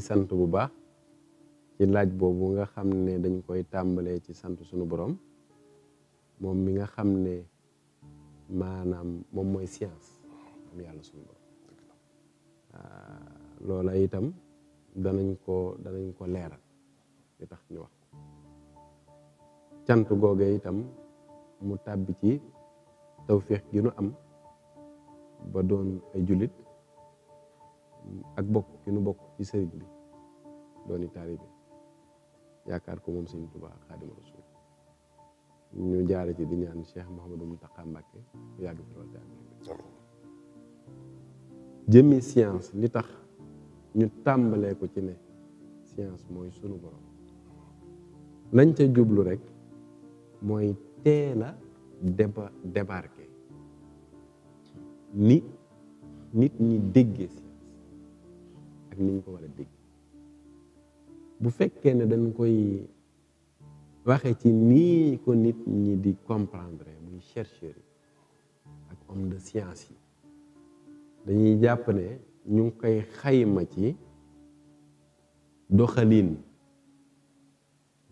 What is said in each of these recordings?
sant bu baax ci laaj boobu nga xam ne dañ koy tàmbalee ci sant sunu borom moom mi nga xam ne maanaam moom mooy science am yàlla sunu borom loola itam danañ ko leeral li tax ñu wax cant googee itam mu tàbbi ci tawféex gi nu am ba doon ay jullit ak bokk ki nu bokk ci sëriñ bi dooni taalibe yaakaar ko moom Sëriñ Tuubaa Xaadimu Rasuul ñu jaare ci di ñaan Cheikh Mouhamadou Mountakha Mbacké yàgg fi lool jëmmi science li tax ñu tàmbalee ko ci ne science mooy sunu borom lañ ca jublu rek mooy teel a débarqué ni nit ñi déggee science ak ni ñu ko war a dégg bu fekkee ne dañ koy waxe ci nii ko nit ñi di comprendre muy chercheurs yi ak homme de science yi dañuy jàpp ne ñu ngi koy xayma ci doxalin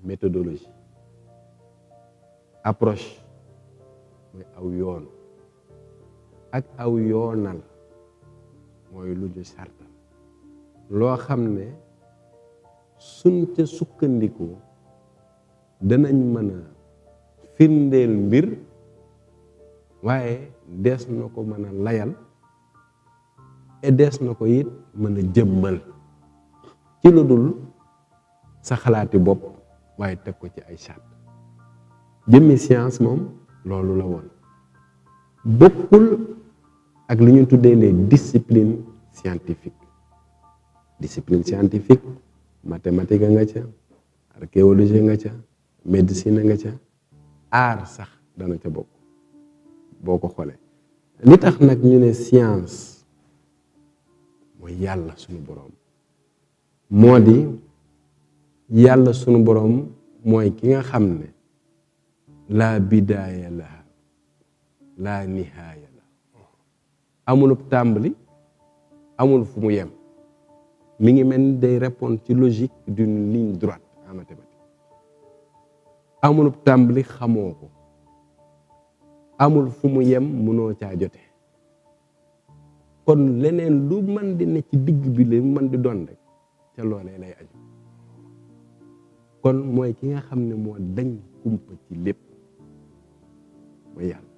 méthodologie approche mooy aw yoon ak aw yoonal mooy lu ñu sartal loo xam ne suñ ca sukkandiku danañ mën a firndeel mbir waaye dees na ko mën a layal et dees na ko it mën a jëmmal ci lu dul sa xalaati bopp waaye teg ko ci ay charte jëmmi science moom loolu la woon bokkul ak li ñu tuddee les disciplines scientifiques mathématique nga ca archéologie nga ca médecine nga ca art sax dana ca bokk boo ko xoolee li tax nag ñu ne science mooy yàlla sunu boroom moo di yàlla sunu boroom mooy ki nga xam ne laa bidaaya la laa nihaaya la amulub tàmbali amul fu mu yem mi ngi mel ni day répondre ci logique d'une ligne droite en mathématique amulub tàmbali xamoo ko amul fu mu yem mënoo caa jote kon leneen lu mën di ne ci digg bi la mën di doon rek ca loolee lay aju kon mooy ki nga xam ne moo dañ kumpa ci lépp mooy yàlla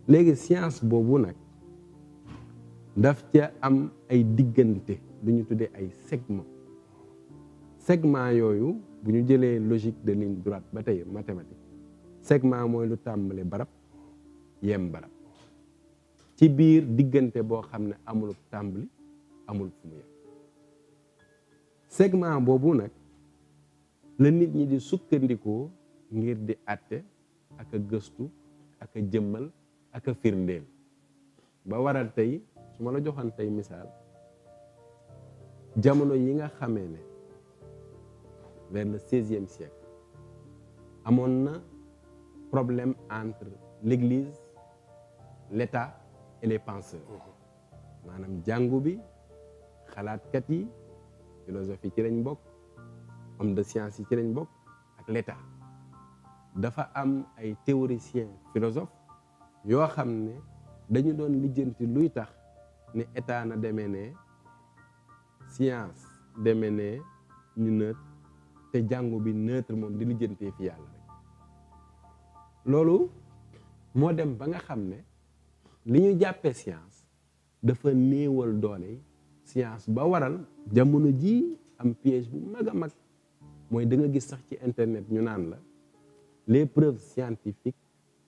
léegi science boobu nag daf ca am ay diggante lu ñu tuddee ay segment yooyu bu ñu jëlee logique de ligne droite ba tey mathématique segment mooy lu tàmbale barab yem barab ci biir diggante boo xam ne amul tàmbali amul fu mu yem segment boobu nag la nit ñi di sukkandikoo ngir di àtte ak a gëstu ak a jëmmal ak a firndeel ba waral tey su ma la joxoon tey misaal jamono yi nga xamee ne vers le 16e siècle amoon na problème entre l'église l'État et les penseurs maanaam jàngu bi xalaatkat yi philosophie ci lañ bokk homme de science yi ci lañ bokk ak l'État dafa am ay théoriciens philosophes yoo xam ne dañu doon lijjanti luy tax ne état na demee ne science demee ne ñu neutre te jàngu bi neutre moom di lijjantee fi yàlla rek loolu moo dem ba nga xam ne li ñu jàppee science dafa néewal doole science ba waral jamono ji am piège bu mag a mag mooy da nga gis sax ci internet ñu naan la les preuves scientifiques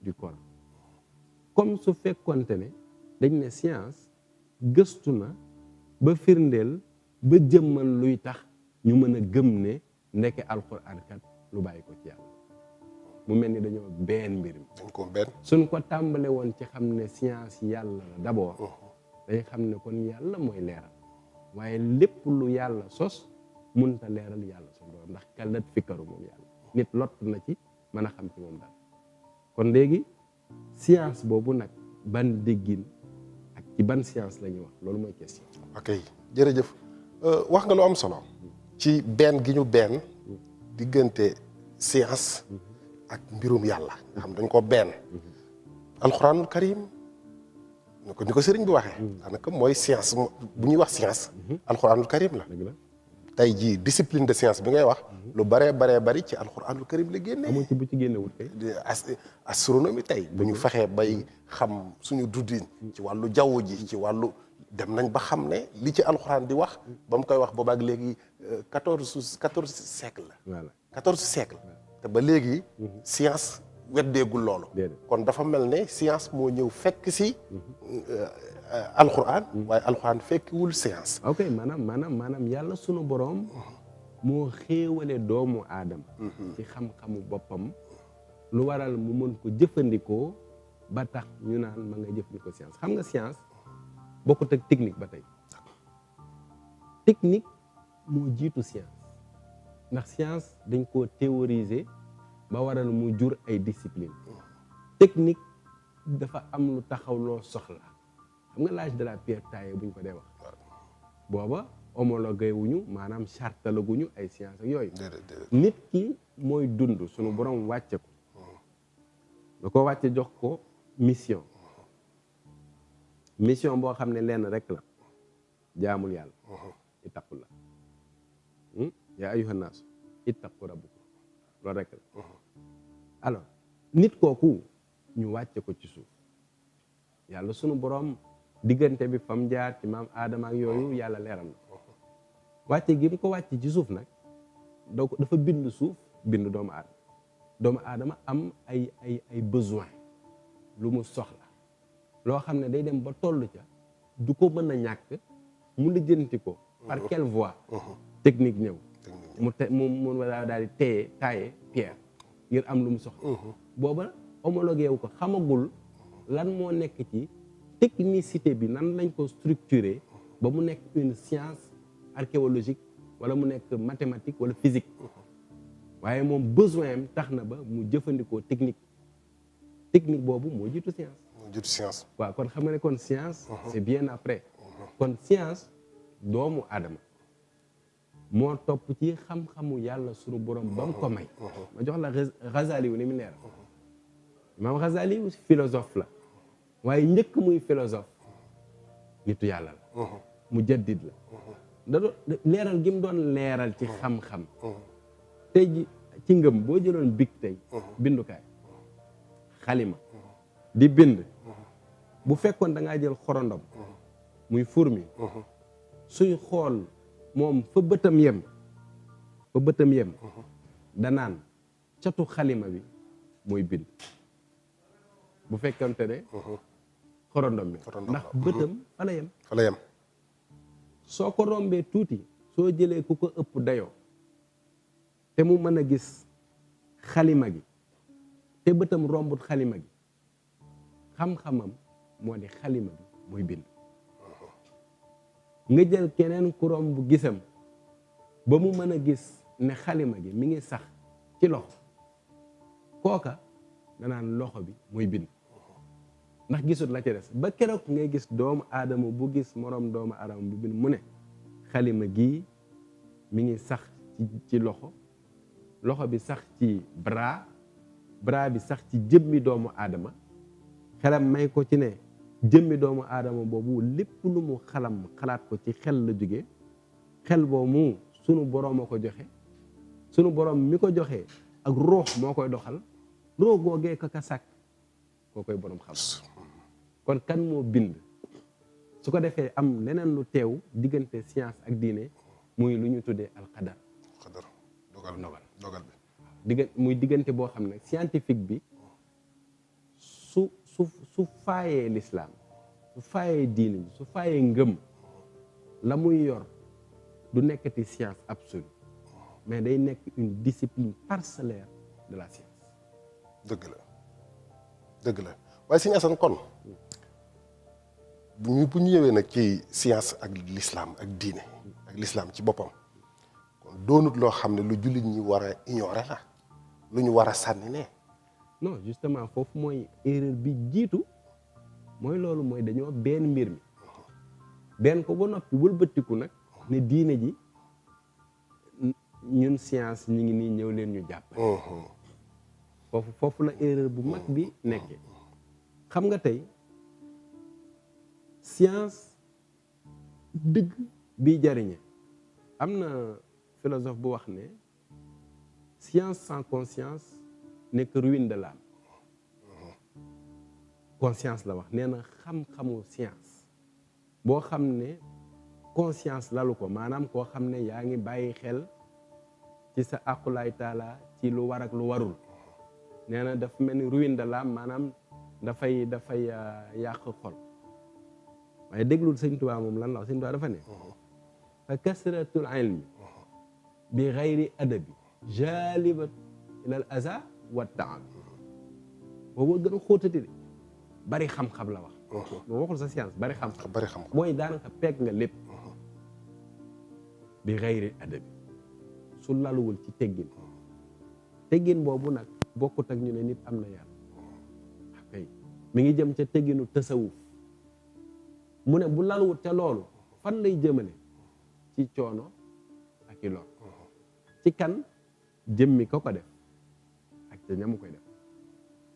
du Coran comme su fekkonte ne dañ ne science gëstu na ba firndeel ba jëmmal luy tax ñu mën a gëm ne ndeke alxuraan kat lu bàyyi ko ci yàlla mu mel ni dañoo benn mbir mi suñ ko tàmbale woon ci xam ne science yàlla la d'abord dañ xam ne kon yàlla mooy leeral waaye lépp lu yàlla sos munta leeral yàlla suñu borom ndax kalat fikkaru moom yàlla nit lott na ci mën a xam ci moom daal kon léegi science boobu nag ban déggin ak ci ban science la ñuy wax loolu mooy question. ok jërëjëf wax nga lu am solo ci benn gi ñu benn diggante science ak mbirum yàlla nga xam dañ ko benn alxuraanul karim ni ko sëriñ bi waxee daanaka mooy science bu ñuy wax science alxuraanul karim la tey jii discipline de science bi ngay wax lu baree bari ci alxuraanul karim la génnee amoo ci bu ci génnewul kay astronomie tey bu ñu fexee bay xam suñu dundin ci wàllu jaww ji ci wàllu dem nañ ba xam ne li ci alxuraan di wax ba mu koy wax boobaak léegi 14 siècle la voilà 14 siècle te ba léegi science weddeegul loolu kon dafa mel ne science moo ñëw fekk si alxuraan waaye alxuraan fekkiwul science ok maanaam yàlla sunu boroom moo xéewale doomu aadama ci xam-xamu boppam lu waral mu mën ko jëfandikoo ba tax ñu naan ma nga jëfandikoo science xam nga science bokkut ak technique ba tey technique moo jiitu science ndax science dañ koo théoriser ba waral mu jur ay discipline technique dafa am lu taxaw loo soxla xam nga l'âge de la pierre taillée buñ ko dee wax booba homologué wuñu maanaam chartalaguñu ay science ak yooyu nit ki mooy dund sunu borom wàcce ko da ko wàcce jox ko mission boo xam ne lenn rek la jaamul yàlla ittaqu la yaa ayyuhan naas ittaqu rabbukum loolu rek la alors nit kooku ñu wàcce ko ci suuf yàlla sunu borom diggante bi fam jaar ci maam aadama ak yooyu yàlla leeral na wàcce gi mu ko wàcce ci suuf nag donc dafa bind suuf bind doomu aadama am ay besoin lu mu soxla loo xam ne day dem ba toll ca du ko mën a ñàkk mu lijjanti ko par quelle voie technique ñëw mu daal di taaye pierre ngir am lu mu soxla booba homologué wu ko xamagul lan moo nekk ci technicité bi nan lañ ko structuré ba mu nekk une science archéologique wala mu nekk mathématique wala physique waaye moom besoin am tax na ba mu jëfandikoo technique boobu moo jiitu science waaw kon xam nga ne kon science c'est bien après kon science doomu aadama moo topp ci xam-xamu yàlla sunu borom ba mu ko may ma jox la Ghazali wu ni mu leer Imam Ghazali philosophe la waaye njëkk muy philosophe nitu yàlla la mu jaddid la da doon leeral gi mu doon leeral ci xam-xam tey ji ci ngëm boo jëloon big tey bindukaay xalima di bind bu fekkoon da ngaa jël xorondom muy fourmi suy xool moom fa bëtam yem danaan catu xalima bi mooy bind bu fekkante ne xorondom bi ndax bëtam fa la yem soo ko rombee tuuti soo jëlee ku ko ëpp dayoo te mu mën a gis xalima gi te bëtam rombut xalima gi xam-xamam moo di xalima bi mooy bind nga jël keneen ku romb gisam ba mu mën a gis ne xalima gi mi ngi sax ci loxo kooka danaan loxo bi mooy bind ndax gisut la ci des ba keroog ngay gis doomu aadama bu gis moroom doomu aadama bu bind mu ne xalima gii mi ngi sax ci loxo bi sax ci bras bi sax ci jëmmi doomu aadama xelam may ko ci ne jëmmi doomu aadama boobu lépp lu mu xalaat ko ci xel la jóge xel boobu sunu boroom a ko joxe sunu boroom mi ko joxe ak ruux moo koy doxal ruux googee ka sàkk koo koy boroom xam kon kan moo bind su ko defee am leneen lu teew diggante science ak diine muy lu ñu tuddee alqadar dogal bi muy diggante boo xam ne scientifique bi su faayee l'islam su faayee diine bi su faayee ngëm la muy yor du nekkati science absolue mais day nekk une discipline parcellaire de la science dëgg la waaye Sëñ Assane kon bu ñu ñëwee nag ci science ak l'islam ak diine ak l'islam ci boppam kon doonut loo xam ne lu jullit ñi war a ignorer la lu ñu war a sànni ne non justement foofu mooy erreur bi jiitu mooy loolu mooy dañoo benn mbir mi benn ko ba noppi wëlbatiku nag ne diine ji ñun science ñi ngi nii ñëw leen ñu jàppale. foofu la erreur bu mag bi nekkee. xam nga tey science dëgg bi jariñe am na philosophe bu wax ne science sans conscience n'est que ruine de l'âme. conscience la wax nee na xam-xamu science boo xam ne conscience lalu ko maanaam koo xam ne yaa ngi bàyyi xel ci sa aqulaay taala ci lu war ak lu warul nee na dafa mel ni ruine de l'âme maanaam dafay yàq xol. waaye déglul sëñ Tuubaa moom lan la wax sëñ Tuubaa dafa ne fa kasratul ilmi bi gayri adabi jalibat ilal aza wa taab boobu gën a xóotati de bari xam-xam la wax. moo waxul sa science bari xam-xam. bari xam-xam mooy daanaka peeg nga lépp. bi gayri adabi su laluwul ci teggin. teggin boobu nag bokkut ak ñu ne nit am na yàlla. kay mi ngi jëm ca tegginu tasawuf mu ne bu laluwut te loolu fan lay jëmale ci coono ak i lor. ci kan jëmmi ko def ak ca ñamu koy def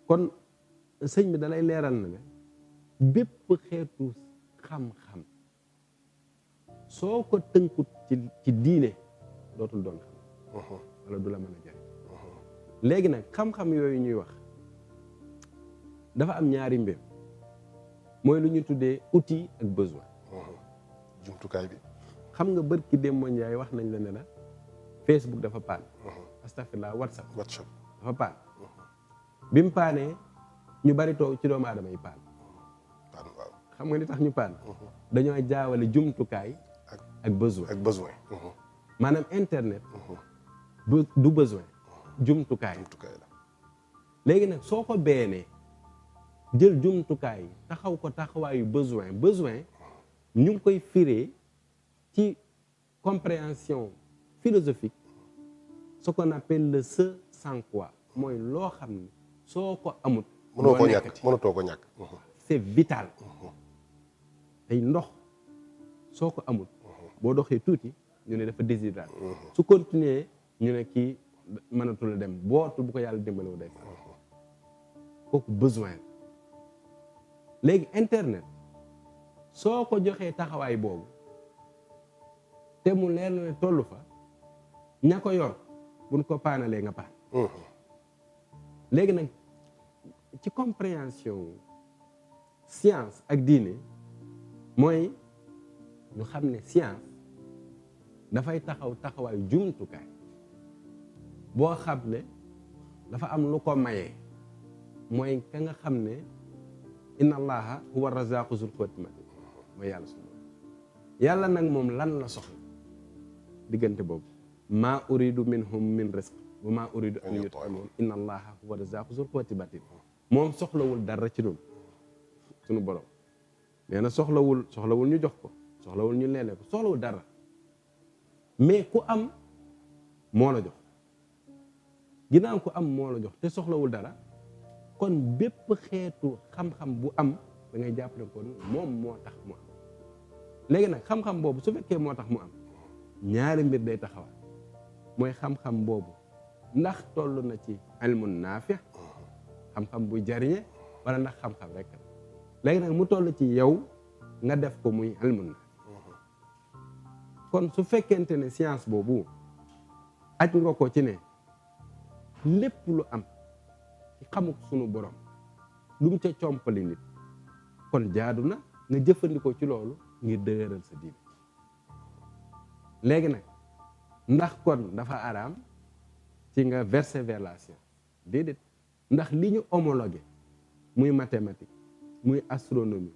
kon sëñ bi dalay leeral na ne bépp xeetu xam-xam soo ko tënkut ci diine dootul doon xam wala du la mën a jariñ. léegi nag xam-xam yooyu ñuy wax dafa am ñaari mbir mooy lu ñu tuddee outil ak besoin. jumtukaay bi. xam nga bërki Demba Ndiaye wax nañ la ne la Facebook dafa paan. astafirlaa WhatsApp dafa paan. bi mu paanee ñu bari toog ci doomu aadama yi paan. waaw xam nga li tax ñu paan. dañoo jaawale jumtukaay ak besoin. ak besoin. maanaam internet. du besoin jumtukaay la. léegi nag soo ko beenee jël jumtukaay taxaw ko taxawaayu besoin ñu ngi koy firee ci compréhension philosophique ce qu'on appelle le ce sans quoi mooy loo xam ne soo ko amut mënatoo ko ñàkk. c'est vital. tey ndox soo ko amut boo doxee tuuti ñu ne dafa déshydraté. su continuer ñu ne kii mënatul a dem bootu bu ko yàlla dimbalewu day fa kooku besoin. léegi internet soo ko joxee taxawaay boobu te mu leer na ne tollu fa ña ko yor buñ ko paanalee nga paan. léegi nag ci compréhension science ak diine mooy ñu xam ne science dafay taxawaayu jumtukaay boo xam ne dafa am lu ko mayee mooy ka nga xam ne inna allaha huwa razaqu zul quwwati matin mooy yàlla su yàlla nag moom lan la soxla diggante boobu maa uridu minhum min rizq wa maa uridu an yut'imun inna allaha huwa razaqu zul quwwati matin moom soxlawul dara ci ñun suñu borom nee na soxlawul ñu jox ko soxlawul ñu leele ko soxlawul dara mais ku am moo la jox ginnaaw ku am moo la jox te soxlawul dara kon bépp xeetu xam-xam bu am da ngay jàpp ne kon moom moo tax mu am léegi nag xam-xam boobu su fekkee moo tax mu am ñaari mbir day taxawal mooy xam-xam boobu ndax toll na ci ilmun naafi xam-xam buy jariñe wala ndax xam-xam rek léegi nag mu toll ci yow nga def ko muy ilmun naafi kon su fekkente ne science boobu aj nga ko ci ne lépp lu am ci xamuk sunu borom lu mu ca compali nit kon jaadu na nga jëfandikoo ci loolu ngir dëgëral sa diine léegi nag ndax kon dafa araam ci nga verser vers la science déedéet ndax li ñu homologué muy mathématique muy astronomie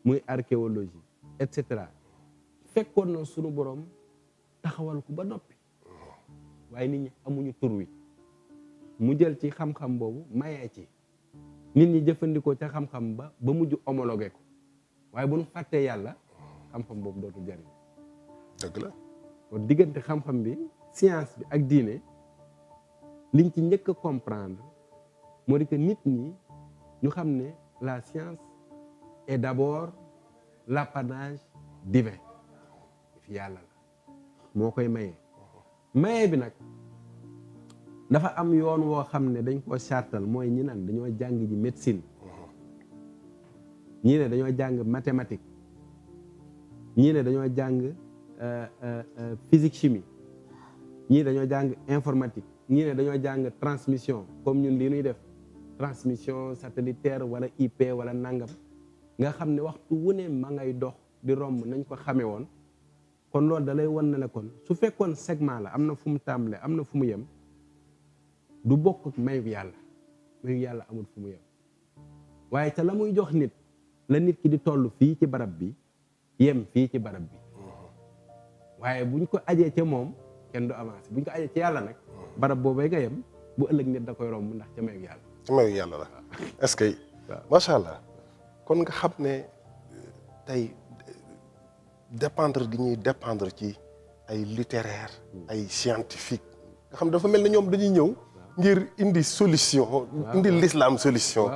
muy archéologie et cetera fekkoon na sunu borom taxawal ko ba noppi waaye nit ñi amuñu tur wi mu jël ci xam-xam boobu mayee ci nit ñi jëfandikoo ca xam-xam ba mujj homologué ko waaye bu ñu fàttee yàlla xam-xam boobu dootul jariñ dëgg la kon diggante xam-xam bi science bi ak diine liñ ci njëkk a comprendre moo di que nit ñi ñu xam ne la science est d'abord l'apanage divin fi yàlla la moo koy maye. maye bi nag dafa am yoon woo xam ne dañ koo sartal mooy ñi naan dañoo jàng ji médecine, ñii ne dañoo jàng mathématique, ñii ne dañoo jàng physique chimie, ñii dañoo jàng informatique, ñii ne dañoo jàng transmission comme ñun lii nuy def transmission satellitaire wala IP wala nangam, nga xam ne waxtu wu ne ma ngay dox di romb nañ ko xamee woon. kon loolu da lay wan ne la kon su fekkoon segment la am na fu mu tàmbalee am na fu mu yem du bokk ak mayu yàlla amul fu mu yem waaye ca la muy jox nit la nit ki di toll fii ci barab bi yem fii ci barab bi waaye buñ ko ajee ca moom kenn du avancé buñ ko ajee ci yàlla nag barab boobay nga yem bu ëllëg nit da koy romb ndax ca mayu yàlla. ca mayu yàlla la est-ce que. waaw macha allah kon nga xam ne tey. dépendre gi ñuy dépendre ci ay littéraire ay scientifique nga xam dafa mel ne ñoom dañuy ñëw ngir indi solution indi l'islam solution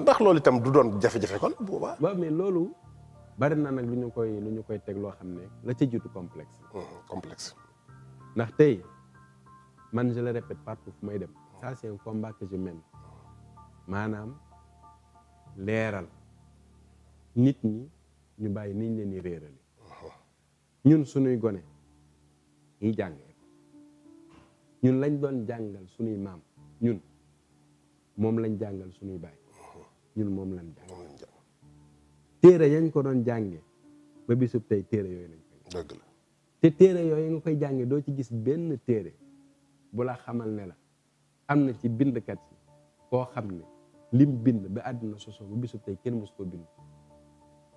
ndax loolu itam du doon jafe-jafe kon boobaa waaw mais loolu bari na nag lu ñu koy teg loo xam ne la ca jiitu complexe ndax tey man je le répète partout fu may dem ça c'est un combat que je mène maanaam leeral nit ñi ñu bàyyi niñ leen di réerali ñun suñuy gone yi jàngee ñun lañ doon jàngal suñuy maam ñun moom lañ jàngal suñuy baay ñun moom lañ jàng téere yañ ko doon jànge ba bisub tey téere yooyu lañ koy dëgg la te téere yooyu nga koy jànge doo ci gis benn téere bu la xamal ne la am na ci bindkat yi koo xam ne lim bind ba àdduna sosoo ba bisub tey kenn mos koo bind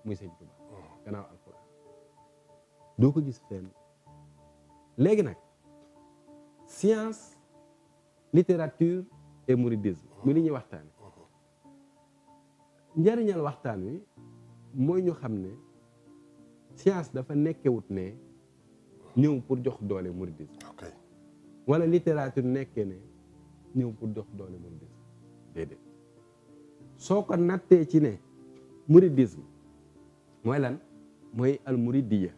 muy Sëñ Tuubaa gannaaw alxuraan doo ko gis fenn léegi nag science littérature et mouridisme mu li ñuy waxtaane njëriñal waxtaan wi mooy ñu xam ne science dafa nekkewut ne ñëw pour jox doole mouridisme wala littérature nekkee ne ñëw pour jox doole mouridisme déedéet soo ko nattee ci ne mouridisme mooy lan mooy al mouridiya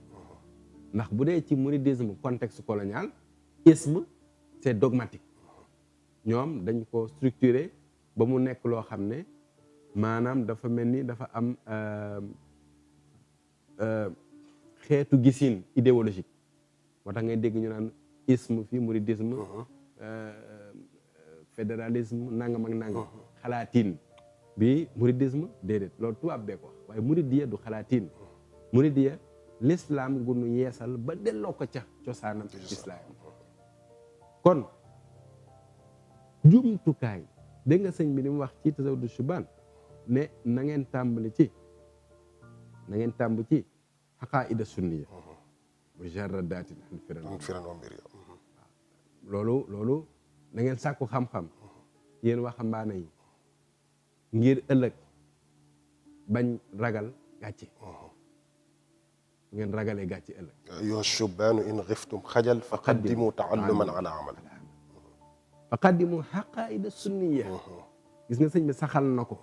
ndax bu dee ci mouridisme contexte colonial isme c'est dogmatique ñoom dañ ko structuré ba mu nekk loo xam ne maanaam dafa mel ni dafa am xeetu gisin idéologique moo tax ngay dégg ñu naan isme fii mouridisme fédéralisme nangam ak nangam xalaatiin bi mouridisme déedéet loolu tubaab bee ko wax waaye mouridiya du xalaatiin mouridiya l'islam gu nu yeesal ba delloo ko ca cosaanam islam kon jumtukaay dégg nga sëñ bi li mu wax ci Tazawudu Shubaan ne na ngeen tàmb ci xaqaa'ida sunniya mujarradaatin an firan wa mbir loolu na ngeen sàkku xam-xam yéen waxambaane yi ngir ëllëg bañ ragal gàcce ngeen ragalee gàcce ëllëg yoo shubaanu in xiftum xajal fa qaddimu taalluman ala amal fa qaddimu xaqaa'ida sunniya gis nga sëñ bi saxal na ko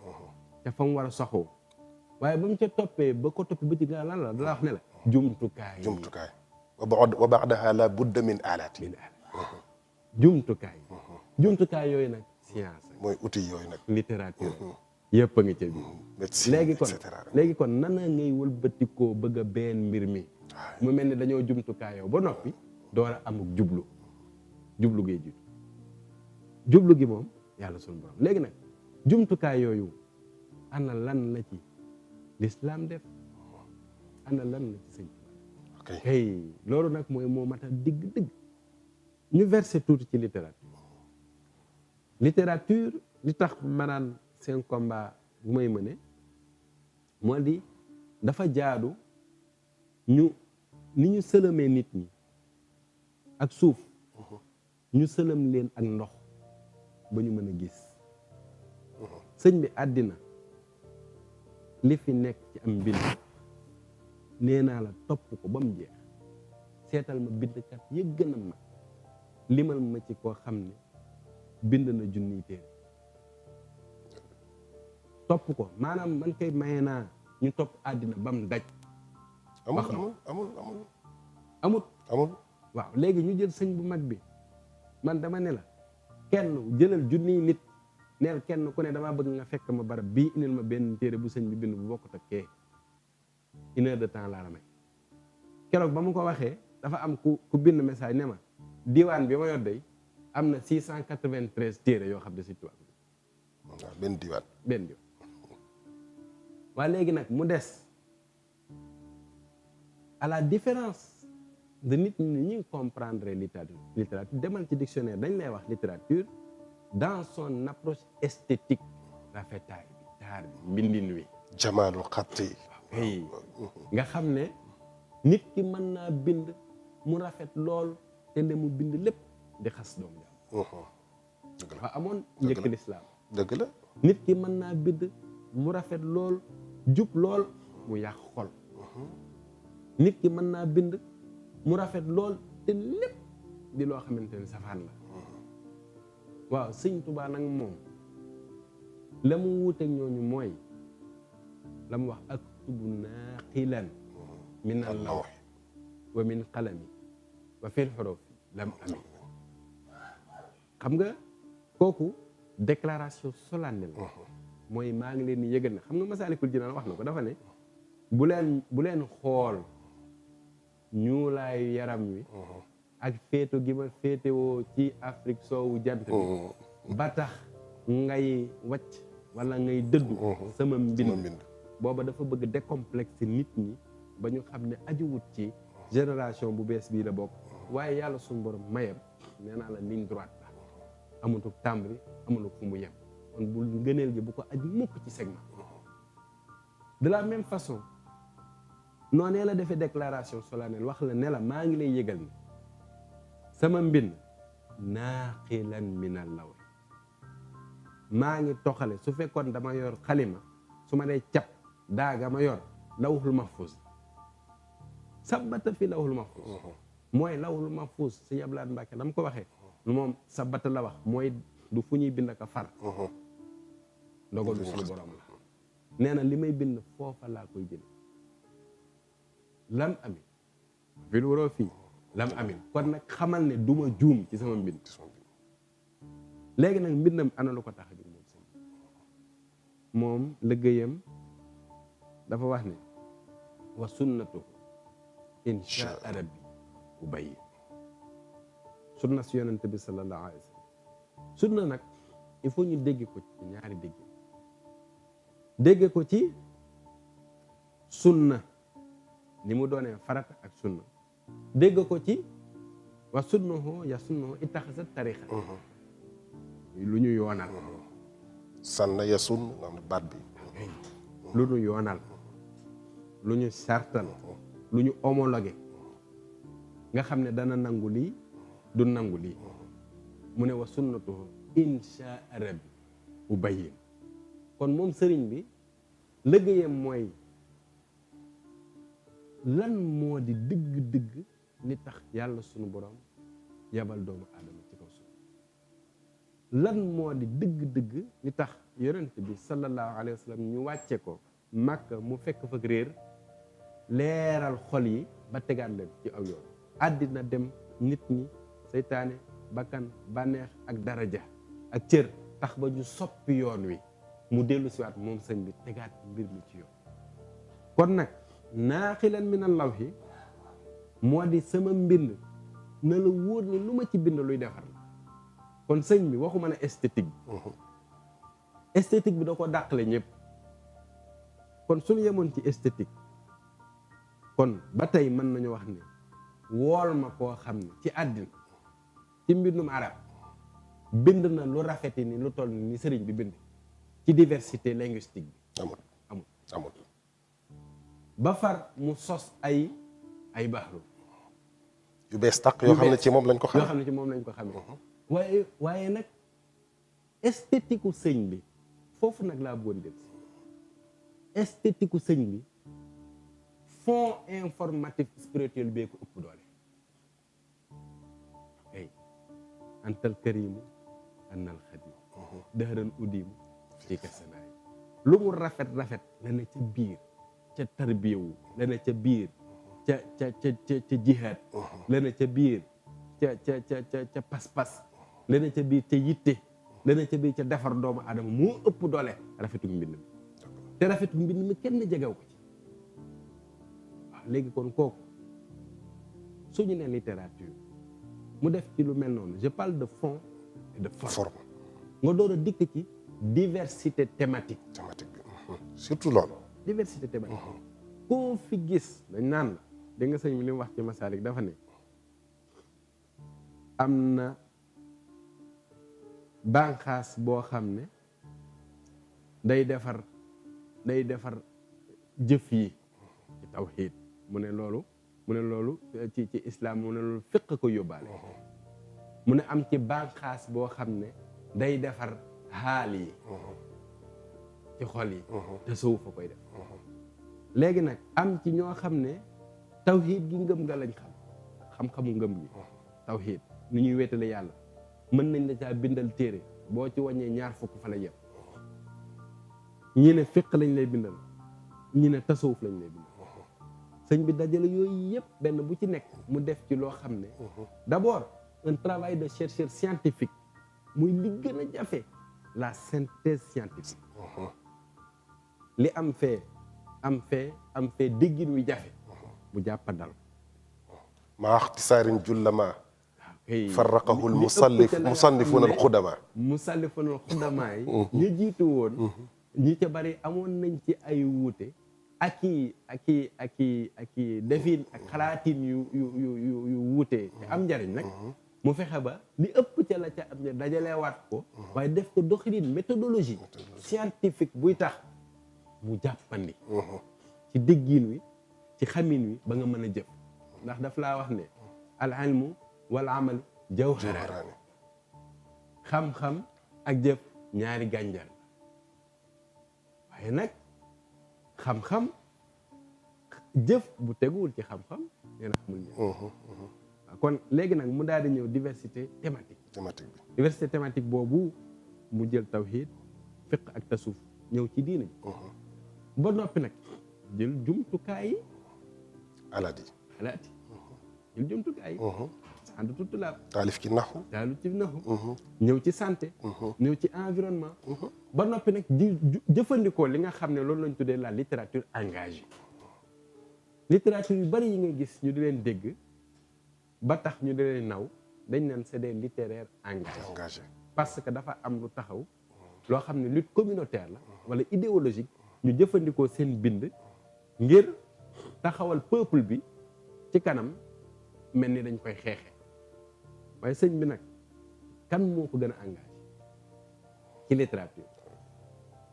te fa mu war a saxoo waaye ba mu ca toppee ba ko toppee ba ci gën a lan la dala wax ne la jumtukaay wa ba'daha la budda min alaati jumtukaay yooyu nag science mooy outil yooyu nag littérature yëpp a ngi ca biir léegi kon nana ngay wëlbatikoo bëgg a benn mbir mi mu mel ni dañoo jumtukaayoo ba noppi door a amuk jublu ngay jiitu jublu gi moom yàlla sunu borom léegi nag jumtukaay yooyu ana lan la ci l'islam def ana lan la ci sëñ kay loolu nag mooy moo mat a digg ñu versé tuuti ci littérature li tax ma naan seen combat bu may mëne moo di dafa jaadu ni ñu sëlëmee nit ñi ak suuf ñu sëlëm leen ak ndox ba ñu mën a gis sëñ bi àddina li fi nekk ci am mbind nee naa la topp ko ba mu jeex seetal ma bindkat yi gën a mag limal ma ci koo xam ne bind na junniy téere topp ko maanaam man koy maye naa ñu topp àddina ba mu daj amul waaw léegi ñu jël sëñ bu mag bi man dama ne la kenn jëlal junniy nit neel kenn ku ne damaa bëgg nga fekk ma barab bii indil ma benn téere bu sëñ bi bind bu bokkut ak kee 1 heure de temps laa la may keroog ba mu ko waxee dafa am ku bind message ne ma diwaan bi ma yor day am na 693 téere yoo xam ne si tubaab waaw benn diwaan waa léegi nag mu des à la différence de nit ñi ñuy comprendre littérature demal ci dictionnaire dañ lay wax littérature dans son approche esthétique rafetaay bi taar bi mbindin wi jamaalul xatti nga xam ne nit ki mën naa bind mu rafet lool te ne mu bind lépp di xas doom jaam dafa amoon njëkk lislaam dëgg la nit ki mën naa bind mu rafet lool jub lool mu yàq xol nit ki mën naa bind mu rafet lool te lépp di loo xamante ne safaan la waaw sëñ Tuubaa nag moom la mu wuuteeg ñooñu mooy la mu wax aktubu naaqilan min allaw wa min qalami wa fil xurufi lam ami xam nga kooku déclaration solennelle mooy maa ngi leen di yëgal ne xam nga Masaalikul Jinaan wax na ko dafa ne bu leen xool ñuulaayu yaram wi ak féetu gi ma féetewoo ci Afrique soowu jant bi ba tax ngay wàcc wala ngay dëddu sama mbind booba dafa bëgg décomplexer nit ñi ba ñu xam ne ajuwut ci génération bu bees bii la bokk waaye yàlla suñu borom mayam nee naa la ligne droite la amutuk tàmbali amutuk fu mu yem kon bu ngëneel gi bu ko aj mukk ci segment de la même façon noonee la defee déclaration solennelle wax la ne la maa ngi lay yëgal ni sama mbind naaqilan minal law maa ngi toxale su fekkoon dama yor xalima su ma dee cap daaga ma yor lawhul mahfuz sabata fi lawhul mahfuz mooy lawhul mahfuz si Ablaat Mbàkke dama ko waxee moom sabata la wax mooy du fu ñuy bind ka far ndogalu suñu borom la nee na li may bind foofa laa koy jël lam amin fil waroo fii lam amin kon nag xamal ne duma juum ci sama mbind léegi nag mbindam ana lu ko tax a jóg moom sëñ moom liggéeyam dafa wax ne wa sunnatu insha rabbi bu bayyi sunna si yonente bi sallallahu alayhi wa sallam sunna nag il faut ñu dégg ko ci ñaari dégg ko ci sunna ni mu doonee farata ak sunna dégg ko ci wa sunnahu ya sunnahu ittaxasa tarixa lu ñu yoonal sanna ya sunn nga xam ne baat bi lu ñu yoonal lu ñu sartal lu ñu homologué nga xam ne dana nangu lii du nangu lii mu ne wa sunnatuhu insha rabbi ubayyin kon moom sëriñ bi liggéeyam mooy lan moo di dëgg-dëgg li tax yàlla sunu borom yabal doomu aadama ci kaw suuf lan moo di dëgg-dëgg li tax yonent bi sallallahu alayhi wa sallam ñu wàcce ko Makka mu fekk fa réer leeral xol yi ba tegaat leen ci aw yoon àddina dem nit ñi seytaane bakkan bànneex ak daraja ak cër tax ba ñu soppi yoon wi mu dellu siwaat moom sëñ bi tegaat mbir mi ci yoon kon nag naaxilan min allawhi moo di sama mbind na la wóor ni lu ma ci bind luy defar la kon sëñ bi waxuma ne esthétique bi esthétique bi da ko dàqale ñëpp kon suñu yemoon ci esthétique kon ba tey mën nañu wax ne wool ma koo xam ne ci àddina ci mbindum arab bind na lu rafeti ni lu toll ni sëriñ bi bind ci diversité linguistique bi amul ba far mu sos ay baxru yu bees tàq yoo xam ne ci moom lañ ko xamee waaye nag esthétique u sëñ bi foofu nag laa bëggoon del si esthétique u sëñ bi fond informatif spirituel bee ko ëpp doole ay antal karimu annal xadim dëhëran udimu fii ka sanaay lu mu rafet la ne ca biir ca tarbiyewu la ne ca biir ca jihaad la ne ca biir ca pas-pas la ne ca biir ca yitte la ne ca biir ca defar doomu aadama moo ëpp doole rafetu mbind mi te rafetu mbind mi kenn jegew ko ci waaw léegi kon kooku suñu ne littérature mu def ci lu mel noonu je parle de fond et de forme nga door a dikk ci diversité thématique bi surtout loolu diversité thématique koo fi gis dañ naan la dégg nga sëñ bi li mu wax ci Masalik dafa ne am na bànqaas boo xam ne day defar jëf yi ci tawxiid mu ne loolu ci islam mu ne loolu fiq ko yóbbaale mu ne am ci bànqaas boo xam ne day defar xaal yi ci xol yi te sowu fa koy def léegi nag am ci ñoo xam ne tawxiid gi ngëm nga lañ xam-xamu ngëm gi tawxiid ni ñuy wéetale yàlla mën nañ la caa bindal téere boo ci wàññee 20 fa la yem ñi ne fiq lañ lay bindal ñi ne tasawuf lañ lay bindal sëñ bi dajale yooyu yëpp benn bu ci nekk mu def ci loo xam ne d'abord un travail de chercheur scientifique muy li gën a jafe la synthèse scientifique li am fee déggin wi jafe mu jàppandal maa ixtisaarin jullama farraqahu musannifuna alxudama yi ñu jiitu woon ñi ca bari amoon nañ ci ay wuute ak i defin ak xalaatin yu wuute te am njariñ nag mu fexe ba li ëpp ca la ca am ne dajaleewaat ko waaye def ko doxalin méthodologie scientifique buy tax mu jàppandi ci déggin wi ci xamin wi ba nga mën a jëf ndax daf laa wax ne al ilmu wal amal jawharaani xam-xam ak jëf ñaari gànjar waaye nag xam-xam jëf bu teguwul ci xam-xam nee na amul njëriñ kon léegi nag mu daal di ñëw diversité thématique bi diversité thématique boobu mu jël tawhid fiq ak tasawuf ñëw ci diina ji ba noppi nag jël jumtukaay yi alaati jël jumtukaay yi sand tuttulaab taalif ci naxu ñëw ci santé ñëw ci environnement ba noppi nag di jëfandikoo li nga xam ne loolu lañ tuddee la littérature engagée littérature yu bari yi nga gis ñu di leen dégg ba tax ñu di leen naw dañ naan c'est des littéraires engagés parce que dafa am lu taxaw loo xam ne lutte communautaire la wala idéologique ñu jëfandikoo seen bind ngir taxawal peuple bi ci kanam mel ni dañ koy xeexe waaye sëñ bi nag kan moo ko gën a engagé ci littérature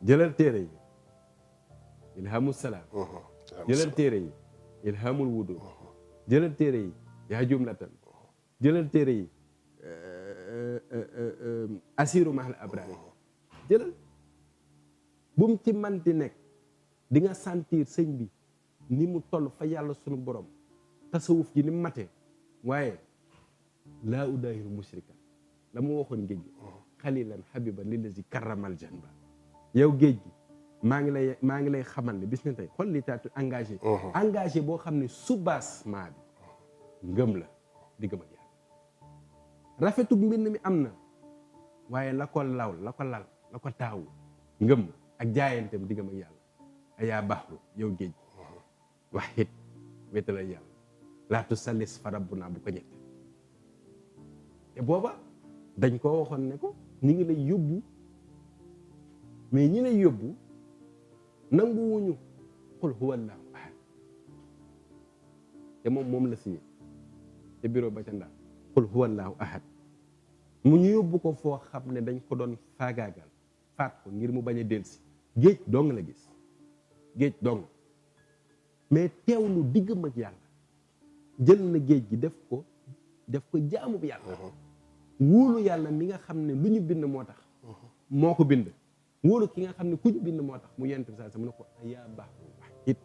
jëlal téere yi ilhamul salaam jëlal téere yi ilhamul wudu jëlal téere yi yaa jumlatan jëlal téere yi asiru mahal abrar jëlal bu mu ci manti nekk di nga sentir sëñ bi ni mu toll fa yàlla sunu borom tasawuf ji ni mu matee waaye laa udaahiru mushrika la mu waxoon géej gi xalilan habiban lillazi karramal janba yow géej gi maa ngi lay xamal ne bis ne tey xool littérature engagé boo xam ne soubassement bi ngëm la di gëm ak yàlla rafetu mbind mi am na waaye la ko lal la ko taawu ngëm ak jaayanteem di gëm ak yàlla ayaa baxru yow géej gi waxit wéetal ak yàlla laa tusallis fa rabbuna bu ko ñett te booba dañ koo waxoon ne ko ñi ngi lay yóbbu mais ñi lay yóbbu nanguwuñu qul huwa allahu ahad te moom la signé te bureau ba ca Ndar qul huwa allahu ahad mu ñu yóbbu ko foo xam ne dañ ko doon faagaagal faat ko ngir mu bañ a delsi géej dong la gis géej dong mais teewlu diggam ak yàlla jël na géej gi def ko jaamu bi yàlla wóolu yàlla mi nga xam ne lu ñu bind moo tax moo ko bind wóolu ki nga xam ne ku ñu bind moo tax mu yent bi sa mu ne ko yaa baax wax it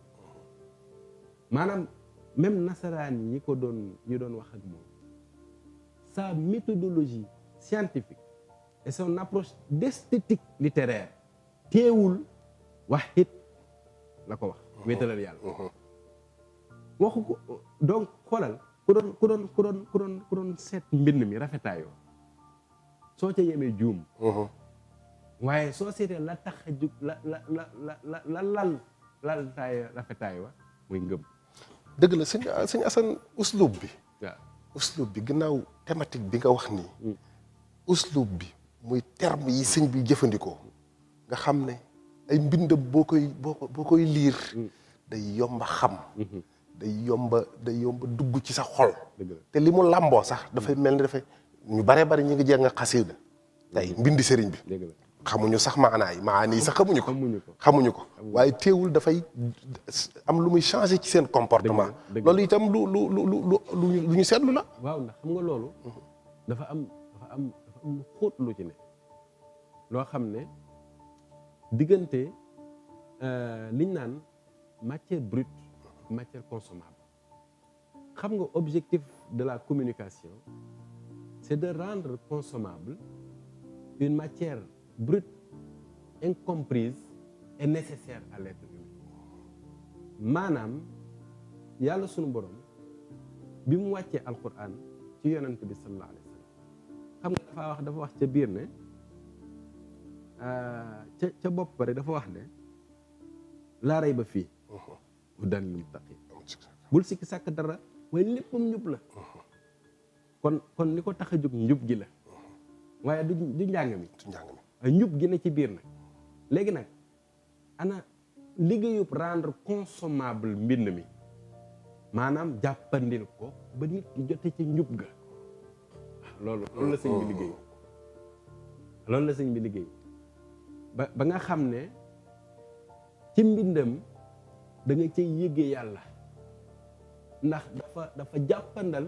maanaam même nasaraan yi ko doon wax ak moom sa méthodologie scientifique et son approche d'esthétique littéraire teewul wax it la ko wax wéetalal yàlla waxu ko. Donc xoolal ku doon seet mbind mi rafetaayoo soo ca yemee juum. waaye soo seetee la tax a jug lal taay rafetaay wa muy ngëm. dëgg la sëñ Assane uslub bi. waaw uslub bi gannaaw thématique bi nga wax nii. uslub bi muy terme yi sëñ bi jëfandikoo. nga xam ne ay mbindam boo koy liir. day yomba xam. day yomba dugg ci sa xol. te li mu làmboo sax dafay mel ni dafay ñu bare bari ñu ngi jàng xasida tey mbindi sëriñ bi. xamuñu sax maana yi sax xamuñu ko waaye teewul dafay am lu muy changer ci seen comportement. loolu itam lu ñu seetlu la. waaw ndax xam nga loolu. dafa am lu xóot lu ci ne. loo xam ne diggante liñ naan matière brute matière consommable. xam nga objectif de la communication c'est de rendre consommable une matière brute, incomprise et nécessaire à l'être humain. maanaam yàlla sunu borom bi mu wàccee alquran ci yonent bi sallallahu alayhi wa sallam xam nga dafa wax ca biir ne ca bopp bare dafa wax ne laa rayba fii hudan lil muttaqin bul sikki sàkk dara waaye léppam njub la. kon li ko tax a jóg njub gi la waaye du njàng mi. njub gi ne ci biir nag léegi nag ana liggéeyub rendre consommable mbind mi maanaam jàppandil ko ba nit ki jote ci njub ga. loolu la sëñ bi liggéey. loolu la sëñ bi liggéey ba nga xam ne ci mbindam da nga cay yëgee yàlla ndax dafa jàppandal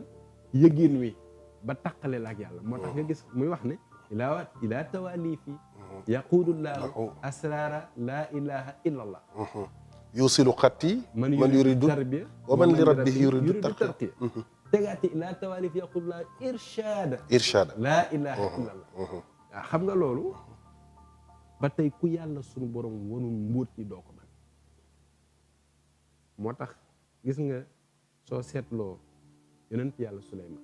yëgin wi ba taqale la ak yàlla. moo tax nga gis muy wax ne ila tawalifi yaqudullahu asrara la ilaha illa allah yusilu xatti man yuridu tarbiya wa man li rabbihi yuridu tarqiya tegaati ila tawalifi yaqudullahu irshada la ilaha illa allah. waaw xam nga loolu ba tey ku yàlla sunu borom wanul mbóot yi doo ko man. moo tax gis nga soo seetloo yonent yàlla Suleymaan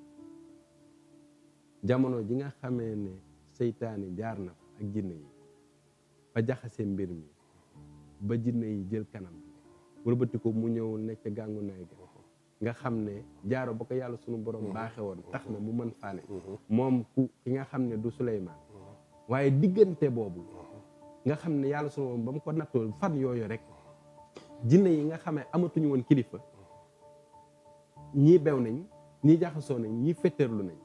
jamono ji nga xamee ne seytaane jaar na fa ak jinne yi ba jaxase mbir mi ba jinne yi jël kanam wëlbati ko mu ñëw nekk gàngu naay ga nga xam ne jaaro ba ko yàlla sunu borom baaxe woon tax na mu mën faane moom ki nga xam ne du Suleymaan waaye diggante boobu nga xam ne yàlla sunu borom ba mu ko nattoo fan yooyu rek jinne yi nga xamee amatuñu woon kilifa ñii bew nañ ñii jaxasoo nañ ñii fetteerlu nañ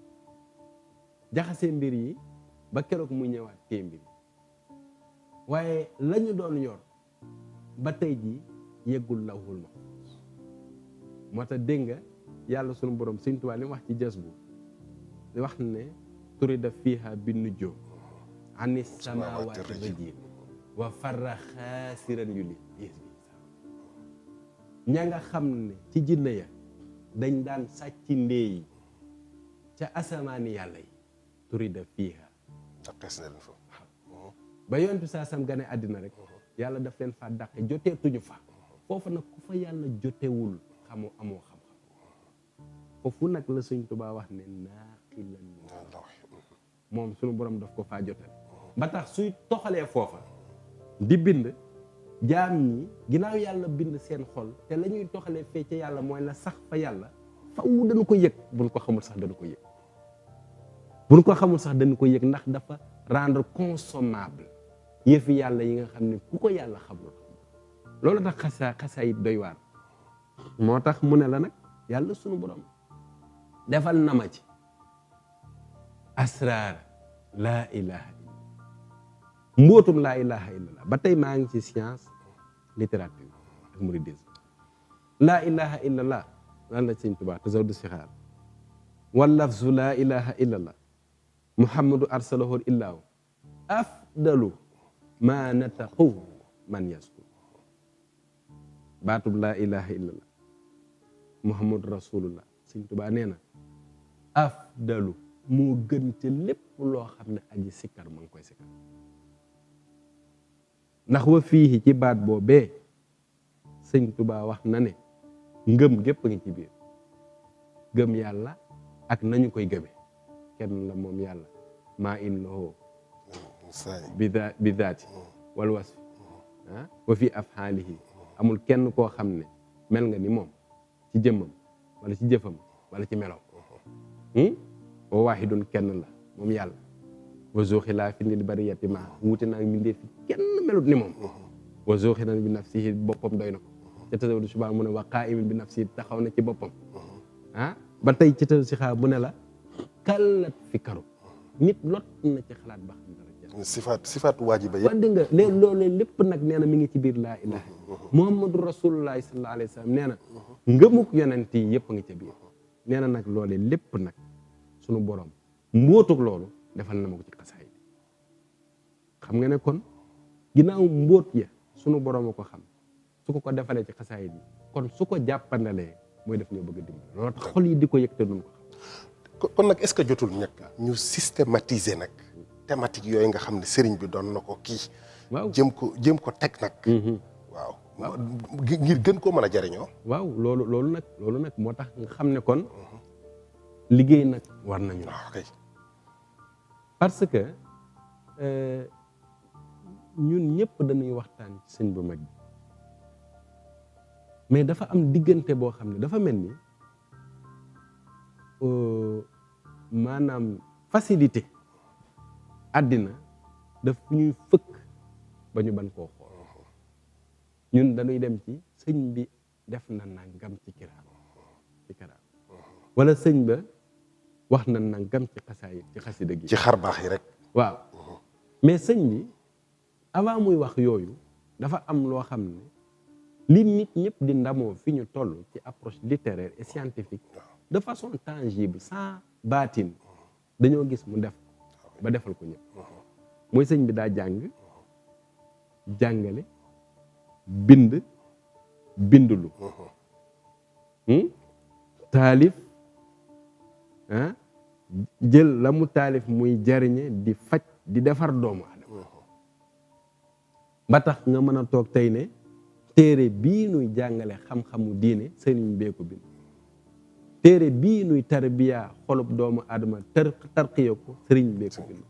jaxasee mbir yi ba keroog muy ñëwaat téye mbir yi waaye lañu doon yor ba tey ji yeggul lawhul mahfuus. moo tax dégg nga yàlla sunu borom Sëñ Tuubaa li mu wax ci jës bu di wax ne turida fiiha bin nujum ani samaawaati rajim wa farra xaasiran yu li ña nga xam ne ci jinne ya dañ daan sàcc ndéey ca asamaani yàlla yi turida fiiha ba yontu saa sam gane àddina rek yàlla daf leen fa dàqe joteetuñu fa foofu nag ku fa yàlla jotewul amoo xam-xam foofu nag la Sëñ Tuubaa wax ne naaqilan moom sunu borom daf ko faa jotal ba tax suy toxalee foofa di bind jaam ñi ginnaaw yàlla bind seen xol te la ñuy toxalee fee ca yàlla mooy la sax fa yàlla faw dañu ko yëg buñ ko xamul sax dañu ko yëg buñ ko xamul sax dañu ko yëg ndax dafa rendre consommable yëfi yàlla yi nga xam ne ku ko yàlla xamul loolu tax xasaa it doy waar. moo tax mu ne la nag yàlla sunu borom defal na ma ci asraar laa ilaha illa mbootum laa ilaha illallah ba tey maa ngi ci science littérature ak mouridisme laa ilaha illallah lan la Sëñ Tuubaa Tazawudu Sixaar wal lafzu laa ilaha illallah muhammadu arsalahu illaahu afdalu ma nataqu man yaskur baatub laa ilaha illallah muhammadu rasulullah Sëñ Tuubaa nee na afdalu moo gën ci lépp loo xam ne aji sikkar ma ngi koy sikkar ndax wa fii ci baat boobee Sëñ Tuubaa wax na ne ngëm gépp ngi ci biir gëm yàlla ak nañu koy gëme kenn la moom yàlla maa in lahu bi daati wal wasfi wa fi afhaalihi amul kenn koo xam ne mel nga ni moom ci jëmmam wala ci jëfam wala ci melow wa waahidun kenn la moom yàlla wa zu xilaafin lil bariyati ma wuute naa mbindee fi kenn melut ni moom wa zu xilaafin bi nafsihi boppam doy na ko ca tasawudu subaa mu ne wa qaa'imin bi nafsihi taxaw na ci boppam ba tey ci tasawudu si xaar bu ne la kallat fi karu nit lot na ci xalaat ba xam dara sifaat waajiba yëpp dégg nga léegi loolu lépp nag nee na mi ngi ci biir laa ilaha muhammadu rasulullahi sallallahu alayhi wa sallam nee na ngëmuk yonent yi yëpp a ngi ca biir nee na nag loolee lépp nag sunu borom mbóotug loolu defal na ma ko ci xasaay bi xam nga ne kon ginnaaw mbóot ya sunu borom a ko xam su ko defalee ci xasaay bi kon su ko jàppandalee mooy def ñoo bëgg a dimbali loolu tax xol yi di ko yëg te duñ ko xam kon nag est-ce que jotul ñekk ñu systématiser nag thématique yooyu nga xam ne sëriñ bi doon na ko kii waaw jëm ko teg nag waaw ngir gën koo mën a jariñoo waaw loolu nag moo tax nga xam ne kon liggéey nag war nañu parce que ñun ñëpp dañuy waxtaan ci sëñ bu mag bi mais dafa am diggante boo xam ne dafa mel ni maanaam facilité àddina daf ñuy fëkk ba ñu ban koo xool ñun dañuy dem ci sëñ bi def na nangam ci kiraam wala sëñ ba wax na nangam ci xasaayit ci xasida gi ci xar baax yi rek waaw mais sëñ bi avant muy wax yooyu dafa am loo xam ne li nit ñëpp di ndamoo fi ñu toll ci approche littéraire et scientifique de façon tangible sans baatin dañoo gis mu def ba defal ko ñëpp mooy sëñ bi daa jàngale bindulu taalif jël la mu taalif muy jariñe di faj di defar doomu aadama ba tax nga mën a toog tey ne téere bii nuy jàngale xam-xamu diine sëriñ bee ko bind téere bii nuy tarbiya xolub doomu aadama tarqiya ko sëriñ bee ko bind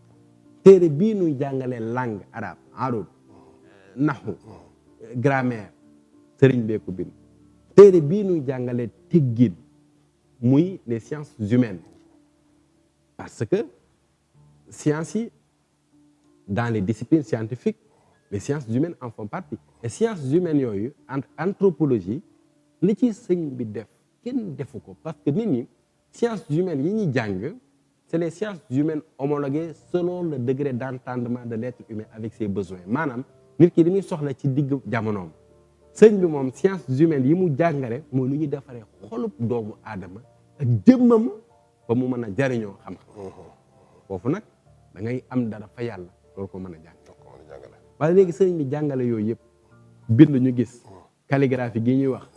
téere bii nuy jàngale langue arabe arud naxu grammaire sëriñ bee ko bind téere bii nuy jàngale teggin muy les sciences humaines parce que sciences yi dans les disciplines scientifiques les sciences humaines en font partie et sciences humaines yooyu anthropologie li ci sëñ bi def kenn defu ko parce que nit ñi sciences humaines yi ñuy jàng c'est les sciences humaines homologuées selon le degré d'entendement de l'être humain avec ses besoins maanaam nit ki li muy soxla ci digg jamonoom sëñ bi moom sciences humaines yi mu jàngale mooy lu ñuy defaree xolub doomu aadama ak jëmmam ba mu mën a jariñoo xam-xam foofu nag da ngay am dara fa yàlla loolu ko mën a jàng waaye léegi sëñ bi jàngale yooyu yëpp bind ñu gis calligraphie gi ñuy wax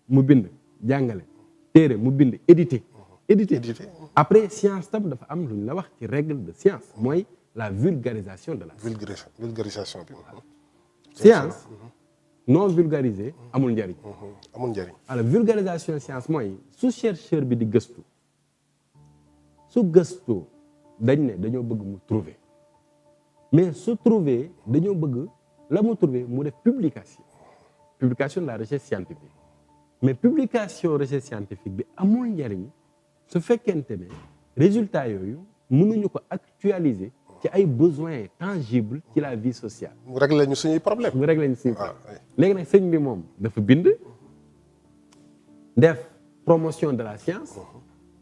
mu bind jàngale téere mu bind édité après science tam dafa am lu ñu la wax ci règle de science mooy la vulgarisation de la vulgarisation bi science non vulgarisée amul njariñ alors vulgarisation science mooy su chercheur bi di gëstu su gëstu dañ ne dañoo bëgg mu trouver mais su trouver dañoo bëgg la mu trouver mu def publication de la recherche scientifique mais publication recherche scientifique bi amul njariñ su fekkente ne résultat yooyu mënuñu ko actualiser ci ay besoins tangibles ci la vie sociale. mu régler ñu suñuy problème léegi nag sëñ bi moom dafa bind def promotion de la science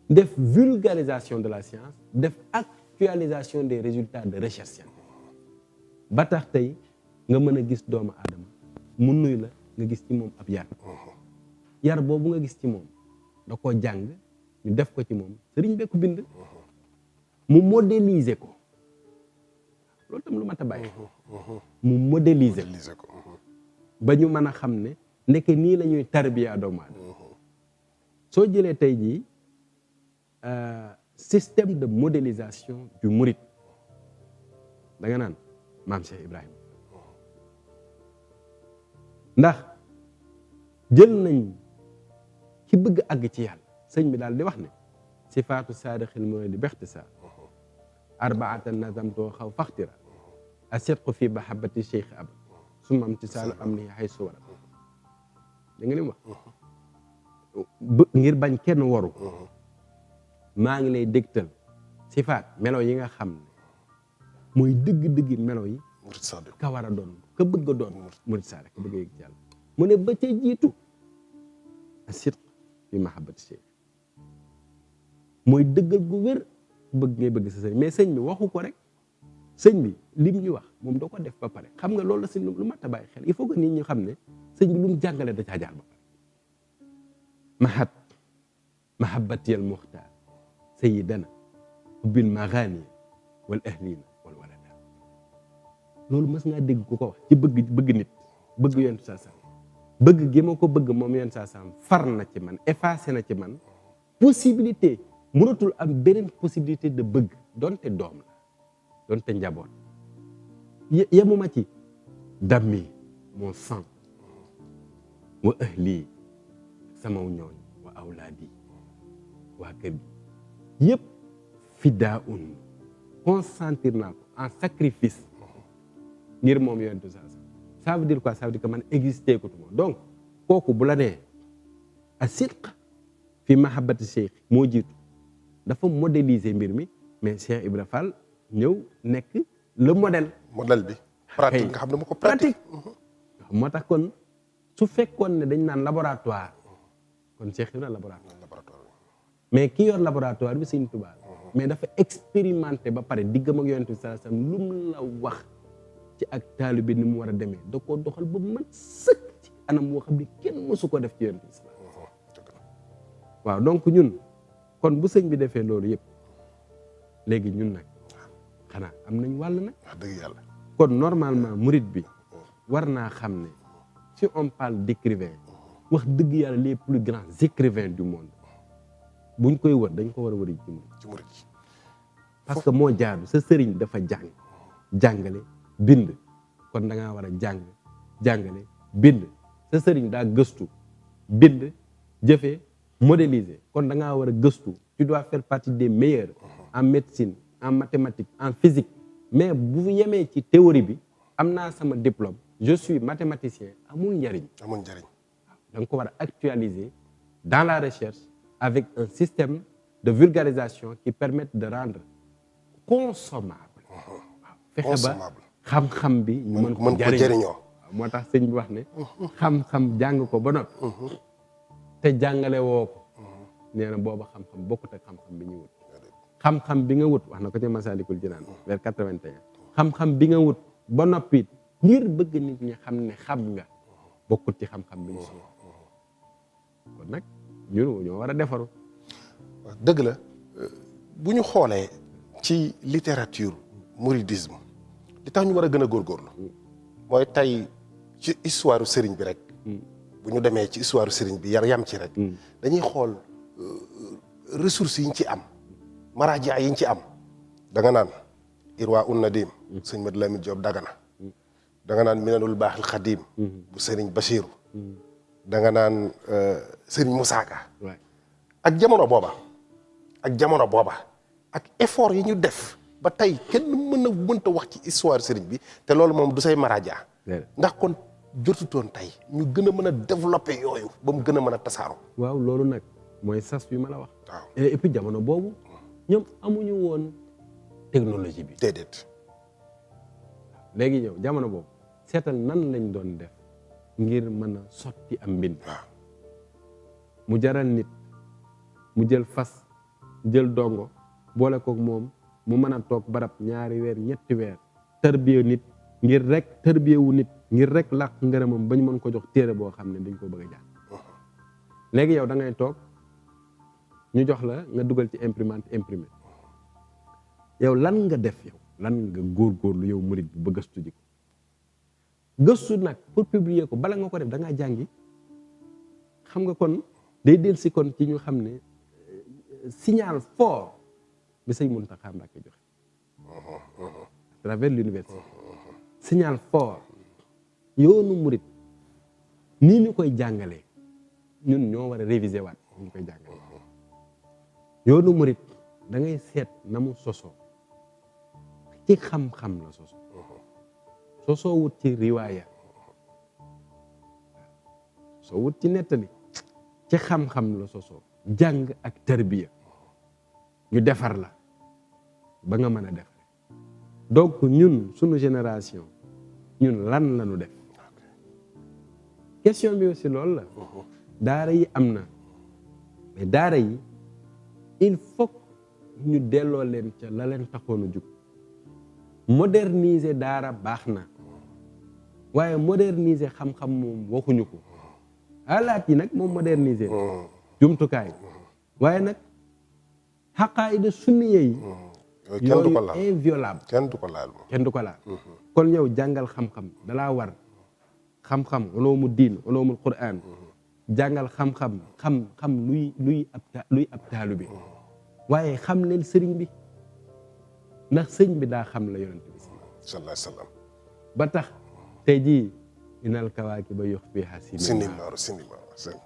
def vulgarisation de la science def actualisation des résultats de recherche scientifique ba tax tey nga mën a gis doomu aadama mu nuy la nga gis ci moom ab yar boobu nga gis ci moom da koo jàng ñu def ko ci moom sëriñ bee ko bind mu modéliser ko loolu tam lu mat a bàyyi mu modéliser ko ba ñu mën a xam ne ndeke nii la ñuy tarbiya doomu aadama soo jëlee tey jii système de modélisation du mouride da nga naan maam Cheikh Ibrahima ndax jël nañ ki bëgg àgg ci yàlla sëñ bi daal di wax ne sifaatu saadixil muridi bixtisaar arbaatan nazamtoo xaw faxtira asidqu fi mahabbati cheikh ab summa imtisaalu amnihi haysu wara da nga li mu wax ngir bañ kenn waru maa ngi lay dégtal sifaat melo yi nga xam ne mooy dëgg-dëggi melo yi ka war a doon ka bëgg a doon murid saadiq ka bëgg a yëg ci yàlla mu ne ba ca jiitu asidq fi mahabbati cheikh mooy dëggal gu wér bëgg ngay bëgg sa sëñ mais sëñ bi waxu ko rek sëñ bi lim ñu wax moom da ko def ba pare xam nga loolu la si lu mat a bàyyi xel il faut que nit ñi xam ne sëñ bi lu mu jàngale da caa jaar ba pare mahabbati al muxtaar sayidana bil maghani wal ahlina wal walada loolu mës ngaa dégg ku ko wax ci bëgg nit bëgg yonent saa sam bëgg gi ma ko bëgg moom yonent saa sam far na ci man effacé na ci man possibilité mënatul am beneen possibilité de bëgg donte doom la donte njaboot yemuma ci dammi mon sang wa ahli sama ñooñ wa awlaadi waa kër gi yëpp fiddaa consentir naa ko en sacrifice ngir moom yonentu ça veut dire quoi ça veut dire que man existé ko tuma donc kooku bu la nee a sidq fi mahabbati cheikh moo jiitu dafa modéliser mbir mi mais Cheikh Ibra Fall ñëw nekk le modèle bi pratique nga xam ne mu ko pratique moo tax kon su fekkoon ne dañ naan laboratoire kon Cheikh Ibra laboratoire mais ki yor laboratoire bi Sëñ Tuubaa mais dafa expérimenté ba pare diggam ak Yonent bi sallallahu alayhi wasallam lu mu la wax ci ak taalibe bi ni mu war a demee da koo doxal ba man sëkk ci anam woo xam ne kenn mësu ko def ci Yonent bi sallallahu alayhi wasallam waaw donc ñun kon bu sëñ bi defee loolu yëpp léegi ñun nag xanaa am nañ wàll nag wax dëgg yàlla kon normalement murid bi war naa xam ne si on parle d'écrivain wax dëgg yàlla les plus grands écrivains du monde buñ koy wër dañ ko war a wëri ci murid parce que moo jaadu sa sëriñ dafa jàngale bind kon da ngaa war a jàngale bind sa sëriñ daa gëstu bind jëfee modéliser kon da ngaa war a gëstu tu dois faire partie des meilleurs en médecine en mathématiques en physique mais bu yemee ci théorie bi am naa sama diplôme je suis mathématicien amul njariñ da nga ko war a actualiser dans la recherche avec un système de vulgarisation qui permette de rendre consommable fexe ba xam-xam bi ñu mën ko jëriñoo moo tax sëñ bi wax ne xam-xam jàng ko ba noppi te jàngale woo ko nee na booba xam-xam bokkut ak xam-xam bi ñu wut xam-xam bi nga wut wax na ko ci Masaalikul Jinaan vers 81 xam-xam bi nga wut ba noppi ngir bëgg nit ñi xam ne xam nga bokkut ci xam-xam bi ñu soxla kon nag ñun ñoo war a defaru dëgg la bu ñu xoolee ci littérature mouridisme li tax ñu war a gën a góorgóorlu mooy tey ci histoire sëriñ bi rek bu ñu demee ci histoire sëriñ bi yam ci rek dañuy xool ressources yi ñu ci am maraaja yi ñu ci am da nga naan Irwa un Nadim sëñ Mad Lamin Joob Dagana da nga naan Minanul Baaxil Xadim bu sëriñ Bachiru da nga naan sëriñ Moussa Ka ak jamono booba ak effort yi ñu def ba tey kenn mënta wax ci histoire sëriñ bi te loolu moom du say maraaja ndax kon jotutoon tey ñu gën a mën a développer yooyu ba mu gën a mën a tasaaroo. waaw loolu nag mooy sas bi ma la wax. waaw et puis jamono boobu ñoom amuñu woon technologie bi. déedéet. léegi ñëw jamono boobu seetal nan lañ doon def ngir mën a sotti am mbind. mu jaral nit mu jël fas jël dongo boole koog moom mu mën a toog barab ñaari weer ñetti weer tarbiya nit ngir rek tarbiyewu nit ngir rek làq ngërëmam ba ñu mën ko jox téere boo xam ne dañ ko bëgg a jàng léegi yow da ngay toog ñu jox la nga dugal ci imprimante imprimé yow lan nga def yow lan nga góorgóorlu yow murid bi ba gëstu ji ko gëstu nag pour publier ko bala nga ko def da ngaa jàngi xam nga kon day del si kon ci ñu xam ne signal fort bi sëñ Mountakha Mbacké joxe à travers l'université signal fort yoonu murid nii ñu koy jàngalee ñun ñoo war a réviser waat ñu koy jàngale. yoonu murit da ngay seet na mu sosoo ci xam-xam la sosoo wut ci riwaaya soo wut ci nettali ci xam-xam la sosoo jàng ak tarbiya ñu defar la ba nga mën a defare donc ñun suñu génération ñun lan la ñu def question bi aussi loolu la daara yi am na mais daara yi il faut ñu delloo leen ca la leen taxoon a jug moderniser daara baax na waaye moderniser xam-xam moom waxuñu ko alaat yi nag moom moderniser jumtukaay waaye nag xaqaayida sunniya yi yooyu inviolable kenn du ko laal kenn du ko laal kon yow jàngal xam-xam dalaa war xam-xam ulumul diin ulumul qur'an jàngal xam-xam xam luy ab taalu bi waaye xam leen sëriñ bi ndax sëriñ bi daa xam la yonent bi sallallahu alayhi wa sallam ba tax tey jii inal kawaakiba yuxfiihaa sinimaaru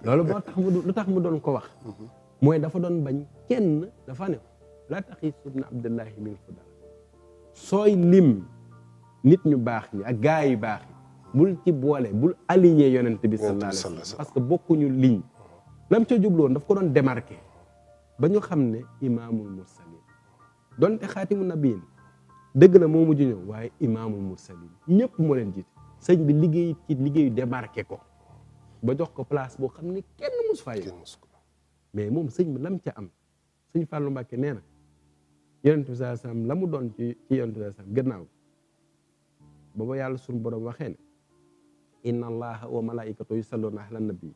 loolu boo tax lu tax mu doon ko wax mooy dafa doon bañ kenn dafa ne laa taxis ibn abdullahi min fudala sooy lim nit ñu baax ñi ak gaa yu baax yi bul ci boole bul aligné yonent bi sallallahu alayhi wa sallam parce que bokkuñu ligne lam ca jubloon daf ko doon démarqué ba ñu xam ne imaamul mursalin donte xaatimu nabiin dëgg la moo mujj ñëw waaye imaamul mursalin ñëpp moo leen jiite sëñ bi liggéey ci liggéeyu démarqué ko ba jox ko place boo xam ne kenn mus faa yëg mais moom sëñ bi lam ca am sëñ Fallou Mbacké nee na yonent bi sallallahu alayhi wa sallam la mu doon ci yonent bi sallallahu alayhi wa sallam gannaaw booba yàlla suñu borom waxee ne inna allaha wa malaikatahu yusalluna ala nabi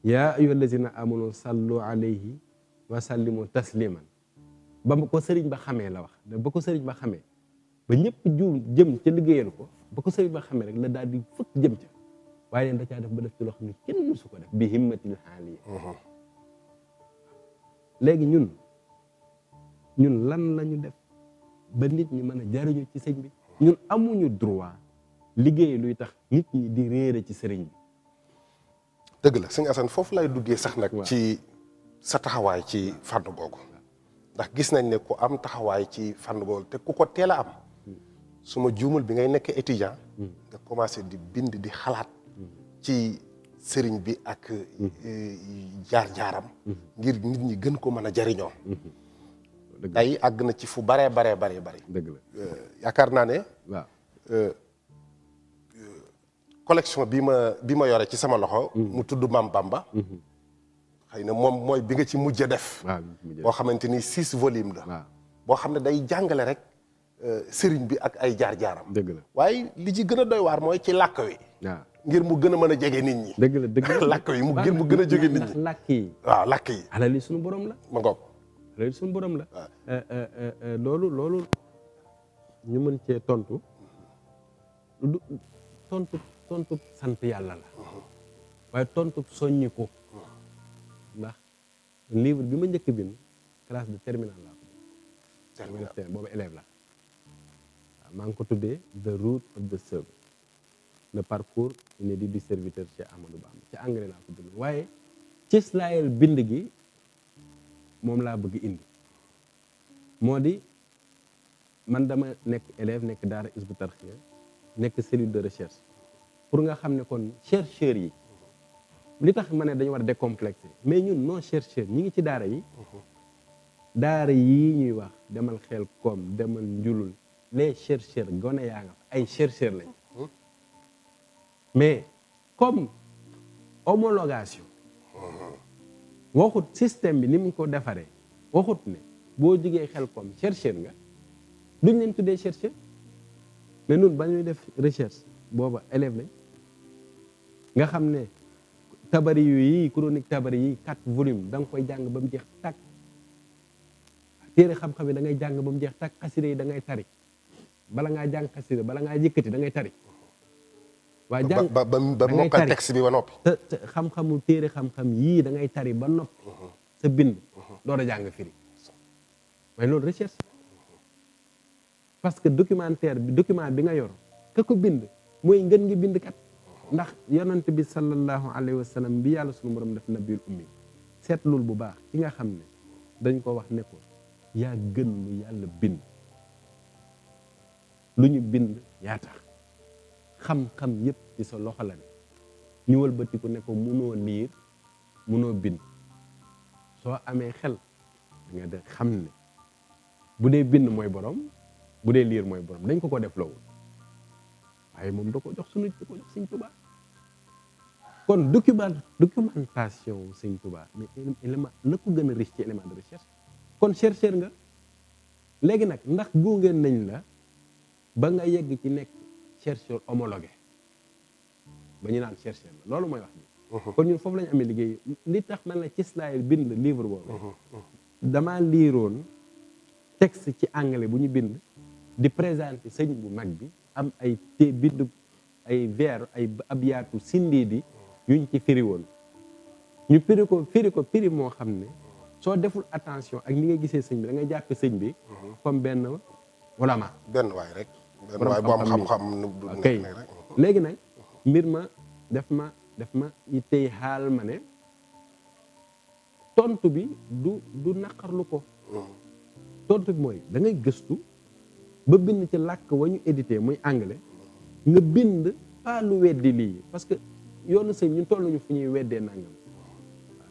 ya ayyuha allazina amanu sallu alayhi wa sallimu tasliman ba ko sëriñ ba xamee la wax ba ko sëriñ ba xamee ba ñëpp jëm ca liggéeyal ko ba ko sëriñ ba xamee rek la daal di fëkk jëm ca waaye leen da caa def ba def ci loo xam ne kenn mësu ko def bi himmatil haaliya léegi ñun lan lañu def ba nit ñi mën a jariñu ci sëñ bi ñun amuñu droit liggéey luy tax nit ñi di réere ci sëriñ bi dëgg la sëñ Assane foofu lay duggee sax nag ci sa taxawaay ci fànn googu ndax gis nañ ne ku am taxawaay ci fànn googu te ku ko teel a am su ma juumul bi ngay nekk étudiant nga commencé di bind di xalaat ci sëriñ bi ak jaar-jaaram ngir nit ñi gën ko mën a jariñoo tey àgg na ci fu baree bari dëgg la yaakaar naa ne waaw collection bi ma yore ci sama loxo mu tudd Mam Bamba xëy na moom mooy bi nga ci mujj a def boo xamante ni 6 volumes la boo xam ne day jàngale rek sëriñ bi ak ay jaar-jaaram dëgg la waaye li ci gën a doy waar mooy ci làkk wi waaw ngir mu gën a mën a jege nit ñi dëgg la làkk wi mu gën a jóge nit ñi làkk yi waaw làkk yi alali suñu borom la ma ngoog alali suñu borom la loolu ñu mën cee tontu sant yàlla la waaye tontu soññi ko ndax livre bi ma njëkk bind classe de terminale laa ko terminale boobu élève la waaw maa ngi ko tuddee the route of the servant le parcours inédit du serviteur Cheikh Ahmadou Bamba ci anglais laa ko bind waaye ci slaayel bind gi moom laa bëgg indi moo di man dama nekk élève nekk daara Hizbut Tarqiyyah nekk cellule de recherche pour nga xam ne kon chercheurs yi li tax ma ne dañu war a décomplexer mais ñun non chercheurs ñi ngi ci daara yi ñuy wax demal xel koom demal njulul les chercheurs gone yaa nga fa ay chercheurs lañ mais comme homologation waxut système bi ni mu ko defaree waxut ne boo jugee xel koom chercheur nga duñ leen tuddee chercheur mais nun ba ñuy def recherche booba élève lañ nga xam ne tabari yi chronique tabari yi 4 volumes da nga koy jàng ba mu jeex tàkk téere xam-xam yi da ngay jàng ba mu jeex tàkk xasida yi da ngay tari bala ngaa jàng xasida bala ngaa yëkkati da ngay tari waa jàng ba mokkal texte bi ba noppi te xam-xamu téere xam-xam yii da ngay tari ba noppi sa bind door a jàng firi waaye loolu recherche parce que document bi nga yor ka ko bind mooy ngën ngi bind kat ndax yonent bi sallallahu alayhi wa sallam bi yàlla sunu borom def nabiyul ummi seetlul bu baax ki nga xam ne dañ ko wax ne ko yaa gën lu yàlla bind lu ñu bind yaa tax xam-xam yépp ci sa loxo la ne ñu wëlbatiku ne ko munoo liir munoo bind soo amee xel da nga de xam ne bu dee bind mooy borom bu dee liir mooy borom dañ ko def loowul waaye moom da ko jox sunu da ko jox Sëñ Tuubaa kon documentation Sëñ Tuubaa mais élément la ko gën a riche ci élément de recherche kon chercheur nga léegi nag ndax gunge nañ la ba nga yegg ci nekk chercheur homologué ba ñu naan chercheur la loolu mooy wax ni kon ñun foofu la ñu amee liggéey li tax man la ci slide bind livre boobu damaa liiroon texte ci anglais bu ñu bind di présenter sëñ bu mag bi am ay bind ay vers ay abyaatu sindiidi yuñ ci firi woon ñu firi ko firi moo xam ne soo deful attention ak ni nga gisee sëñ bi da nga jàppe sëñ bi comme benn ulama benn waay rek benn waay bu am xam-xam kay léegi nag mbir ma def ma tey xaal ma ne tontu bi du naqarlu ko tontu bi mooy da ngay gëstu ba bind ci làkk wa ñu édité muy anglais nga bind pas lu weddi lii parce que yoonu sëñ ñun toll nañu fu ñuy weddee nangam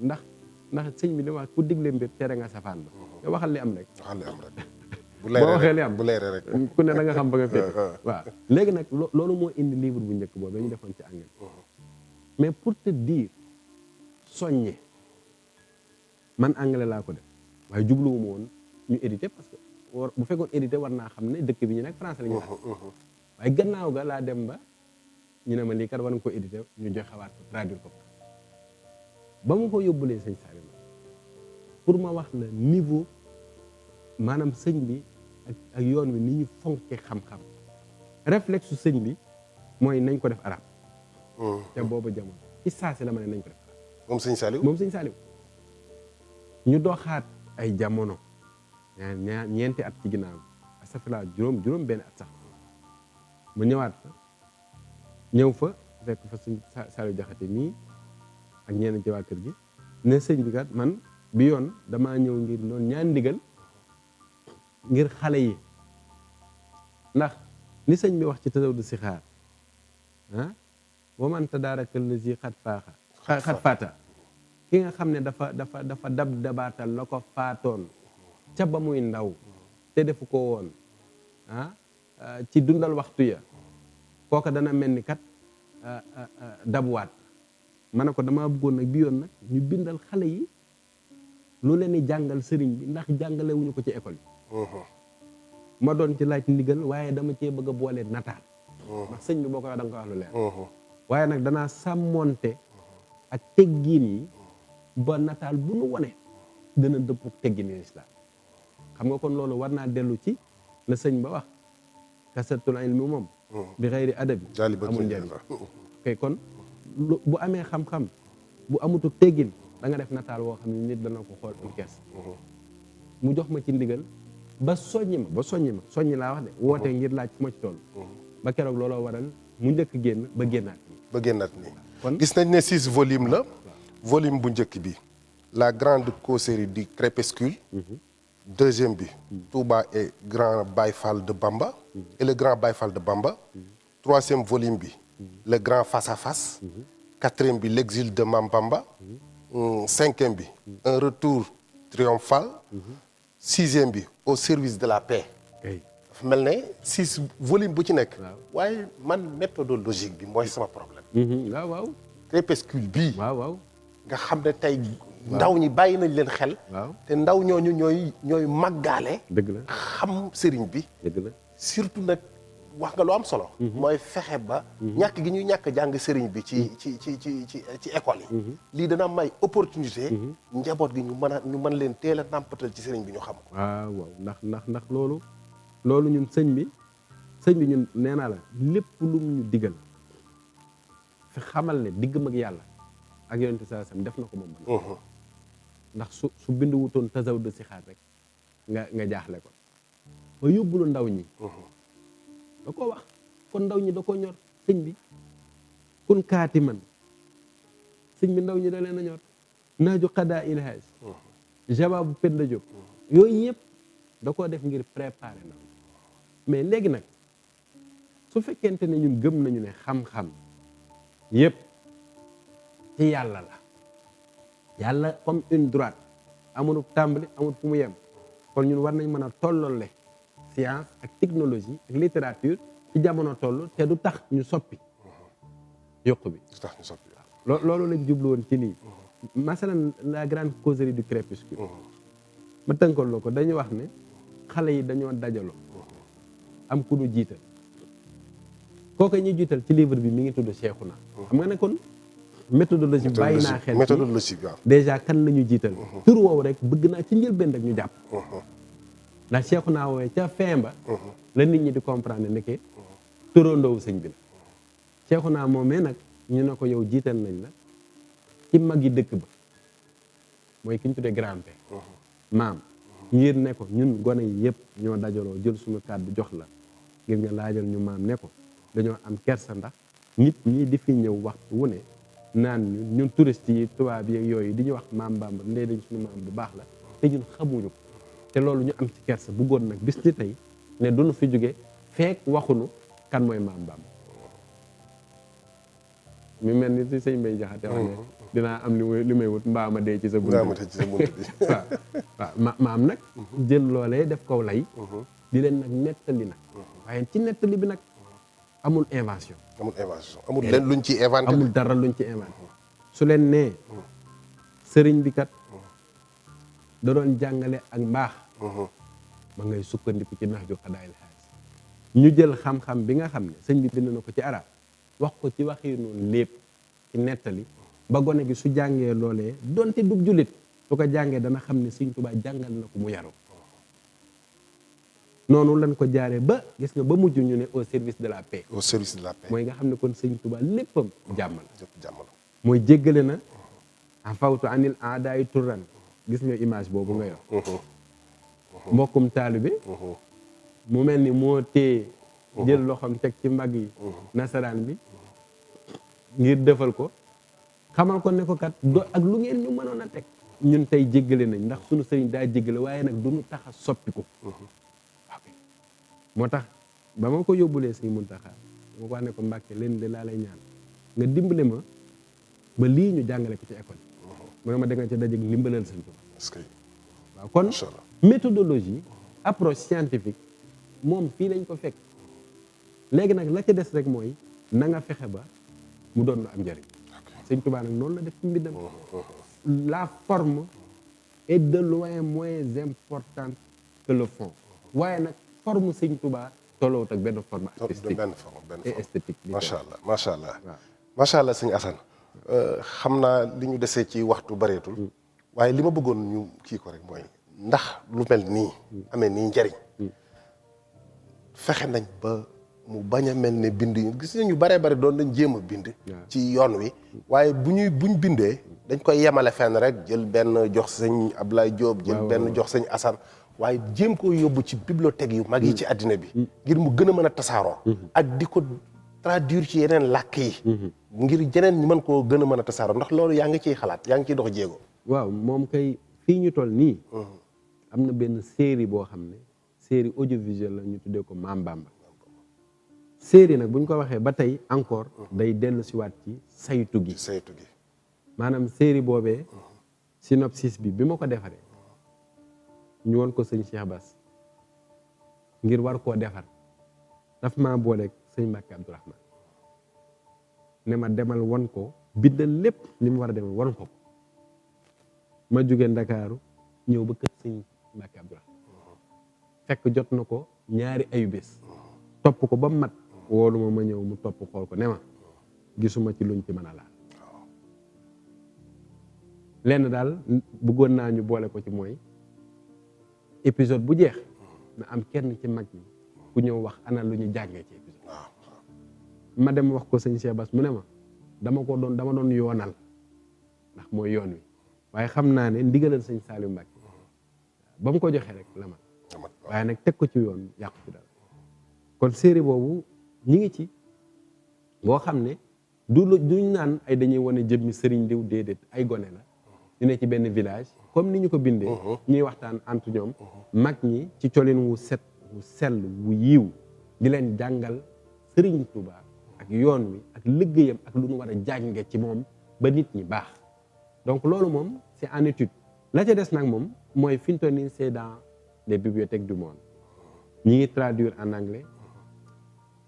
ndax sëñ bi li wax ku digle mbir tere nga safaan ba nga waxal li am rek boo waxee li am bu leeree rek ku ne da nga xam ba nga féete waaw léegi nag loolu moo indi livre bu njëkk boobu ñu defoon ci anglais mais pour te dire soññe man anglais laa ko def waaye jubluwuma woon ñu édité parce que bu fekkoon édité war naa xam ne dëkk bi ñu nekk français la ñu wax waaye gannaaw ga laa dem ba ñu ne ma lii kat war nga ko édité ñu joxewaat ko traduire ko ba mu ko yóbbulee sëñ Saliou pour ma wax la niveau maanaam sëñ bi ak yoon wi ni ñu fonke xam-xam réflexe su sëñ bi mooy nañ ko def arab te boobu jamono ci saasi la ma ne nañ ko def arab moom sëñ Saliou ñu doxaat ay jamono ñeenti at ci ginnaaw astafurlah juróom benn at sax ma ñëwaat fa ñëw fa fekk fa sëñ Saliou Jaxate mii ak ñeneen ci waa kër gi ne sëñ bi kat man bi yoon damaa ñëw ngir noonu ñaan ndigal ngir xale yi ndax li sëñ bi wax ci tasawudu sixaar wa man tadaaraka lazi xat faata ki nga xam ne dafa dabaatal la ko faatoon ca ba muy ndaw te defu ko woon ci dundal waxtu ya kooka dana mel ni kat dabwaat ma ne ko dama bëggoon nag bi yoon nag ñu bindal xale yi lu leen di jàngal sëriñ bi ndax jàngale wuñu ko ci école yi ma doon ci laaj ndigal waaye dama cee bëgg a boole nataal ndax sëñ bi boo ko wax da nga ko wax lu leer waaye nag danaa sàmmonte ak teggiin yi ba nataal bu nu wone dana dëpp teggiin lislaam xam nga kon loolu war naa dellu ci la sëñ ba wax kasatul ilmi moom bi xayri adabi amul njëriñ kay kon bu amee xam-xam bu amutu teggin da nga def nataal woo xam ne nit dana ko xool am kees mu jox ma ci ndigal ba soññi soññi laa wax de woote ngir laaj fu ma ci toll ba keroog looloo waral mu njëkk génn ba génnaat nii kon gis nañ ne 6 volumes la volume bu njëkk bi la grande causerie du crépuscule deuxième bi Touba et grand Baye Fall de Bamba et le grand Baye Fall de Bamba troisième volume bi le grand face à face quatrième bi l'exil de Mam Bamba cinquième bi un retour triomphal sixième bi au service de la paix dafa mel ne 6 volume bu ci nekk waaye man méthodologique bi mooy sama problème waaw crépuscule bii waaw nga xam ne tey ndaw ñi bàyyi nañ leen xel te ndaw ñooñu ñooy màggaale dëgg la xam sëriñ bi dëgg la surtout nag wax nga lu am solo mooy fexe ba ñàkk gi ñuy ñàkk jàng sëriñ bi ci école yi lii dana may opportunité njaboot gi ñu mën leen teel a nàmpatal ci sëriñ bi ñu xam ko waaw ndax loolu ñun sëñ bi ñun nee naa la lépp lu ñu digal fi xamal ne diggam ak yàlla ak yonent bi sallallahu alayhi wasallam def na ko moom ndax su bindu wutoon tasawud de sixaar rek nga jaaxle ko ba yóbbulu ndaw ñi da koo wax kon ndaw ñi da koo ñor sëñ bi kun kaatiman sëñ bi ndaw ñi da leen a ñor naaju xadaa ilhaaj jawabu Penda Diop yooyu yëpp da koo def ngir préparer na mais léegi nag su fekkente ne ñun gëm nañu ne xam-xam yëpp ci yàlla la yàlla comme une droite amul tàmbali amul fu mu yem kon ñun war nañ mën a tolloole science ak technologie ak littérature ci jamono toll te du tax ñu soppi yokku bi du tax ñu soppi loolu lañ jublu woon ci lii masalan la grande causerie du crépuscule ma tënkal loo ko dañu wax ne xale yi dañoo dajaloo am ku ñu jiital kooku ñuy jiital ci livre bi mi ngi tudd Cheikhouna xam nga ne kon méthodologie bàyyi naa xel méthodologie waaw déjà kan la ñu jiital tur woowu rek bëgg naa ci njëlbeen rek ñu jàpp ndax Cheikhouna woowee ca fin ba la nit ñi di comprendre ne que turandoowu sëñ bi la Cheikhouna moomee nag ñu ne ko yow jiital nañ la ci mag yi dëkk ba mooy ki ñu tuddee grand-père maam ngir ne ko ñun gone yi yëpp ñoo dajaloo jël suñu kàddu jox la ngir nga laajal ñu maam ne ko dañoo am kersa ndax nit ñi di fi ñëw waxtu wu ne naan ñun touriste yi tubaab yi yooyu di ñu wax maam Bamba ndey dañ suñu maam bu baax la te ñun xamuñu ko te loolu ñu am ci kersa bëggoon nag bis ni tey ne duñu fi jóge feek waxuñu kan mooy maam Bamba mi mel ni si sëñ Mbay Jaxate wax ne dinaa am li may wut mbaa ma dee ci sa bunt bi waaw maam nag jël loolee def kaw lay di leen nag nettali nag waaye ci nettali bi nag amul invention amul leen luñ ci inventé amul dara luñ ci inventé su leen nee sëriñ bi kat da doon jàngale ak mbaax ma ngay sukkandiku ci nax ju xadaayil xaalis ñu jël xam-xam bi nga xam ne sëñ bi bind na ko ci arab wax ko ci waxi noonu lépp ci nettali ba gone gi su jàngee loolee donte dug jullit su ko jàngee dana xam ne Sëñ Tuubaa jàngal na ko mu yaru noonu lañ ko jaaree ba gis nga ba mujj ñu ne au service de la paix. au service de la paix mooy nga xam ne kon Sëñ Tuubaa léppam jàmm la. jàmm la mooy jéggale na en fawtu anil aadaay turan gis nga image boobu nga yor. mbokkum taalibe mu mel ni moo téye jël loxoom teg ci mbagg yi nasaraan bi ngir defal ko xamal ko ne ko kat ak lu ngeen ñu mënoon a teg ñun tey jéggale nañ ndax sunu sëriñ daa jéggale waaye nag du ñu tax a soppi ko moo tax ba ma ko yóbbulee Sëñ Muntaxa ma ko wax ne ko Mbàkke leen de laa lay ñaan nga dimbale ma ba lii ñu jàngale ko ci école mu ne ma da nga ci dajeeg ndimbalal Sëñ Tuubaa waaw kon méthodologie approche scientifique moom fii lañ ko fekk léegi nag la ca des rek mooy na nga fexe ba mu doon lu am njëriñ Sëñ Tuubaa nag noonu la def ci mbindam la forme est de loin moins importante que le fond waaye nag forme Sëñ Tuubaa tolloowut ak benn forme artistique et esthétique macha allah macha allah macha allah sëñ Assane xam naa li ñu desee ci waxtu bareetul waaye li ma bëggoon ñu kii ko rek mooy ndax lu mel nii amee nii njëriñ fexe nañ ba mu bañ a mel ne bind yi gis nañu baree bari doon nañ jéem a bind ci yoon wi waaye buñ bindee dañ koy yemale fenn rek jël benn jox sëñ Ablaye Diop jël benn jox sëñ Assane waaye jéem koo yóbbu ci bibliothèque yu mag yi ci àddina bi ngir mu gën a mën a tasaaroo ak di ko traduire ci yeneen làkk yi ngir jeneen ñu mën koo gën a mën a tasaaroo ndax loolu yaa ngi ciy xalaat yaa ngi ciy dox jéego waaw moom kay fii ñu toll nii am na benn série boo xam ne série audiovisuelle la ñu tuddee ko Maam Bamba série nag bu ñu ko waxee ba tey encore day dellu siwaat ci saytu gi maanaam série boobee synopsis bi ma ko defaree ñu won ko sëñ Cheikh Bass ngir war koo defar daf maa booleeg sëñ Mbàkke Abdourahmane ne ma demal won ko bindal lépp li mu war a demal won ko ma jóge Ndakaaru ñëw ba kër sëñ Mbàkke Abdourahmane fekk jot na ko ñaari ayu bés topp ko ba mu mat woolu ma ñëw mu topp xool ko ne ma gisuma ci luñ ci mën a laal lenn daal bëggoon naa ñu boole ko ci mooy épisode bu jeex na am kenn ci mag ñi ku ñëw wax ana lu ñu jàngee ci épisode ma dem wax ko sëñ Cheikh Bass mu ne ma dama doon yoonal ndax mooy yoon wi waaye xam naa ne ndigalal sëñ Saliou Mbacke ba mu ko joxee rek la ma waaye nag teg ko ci yoon yàqu ci dara kon série boobu ñi ngi ci boo xam ne duñ naan ay dañuy wane jëmmi sëriñ diw déedéet ay gone la ñu ne ci benn village comme ni ñu ko bindee ñuy waxtaan entre ñoom mag ñi ci colin wu set wu sell wu yiiw di leen jàngal sëriñ Tuubaa ak yoon wi ak liggéeyam ak lu ñu war a jànge ci moom ba nit ñi baax donc loolu moom c'est en étude la ca des nag moom mooy fi ñu toll nii c'est dans les bibliothèques du monde ñi ngi traduire en anglais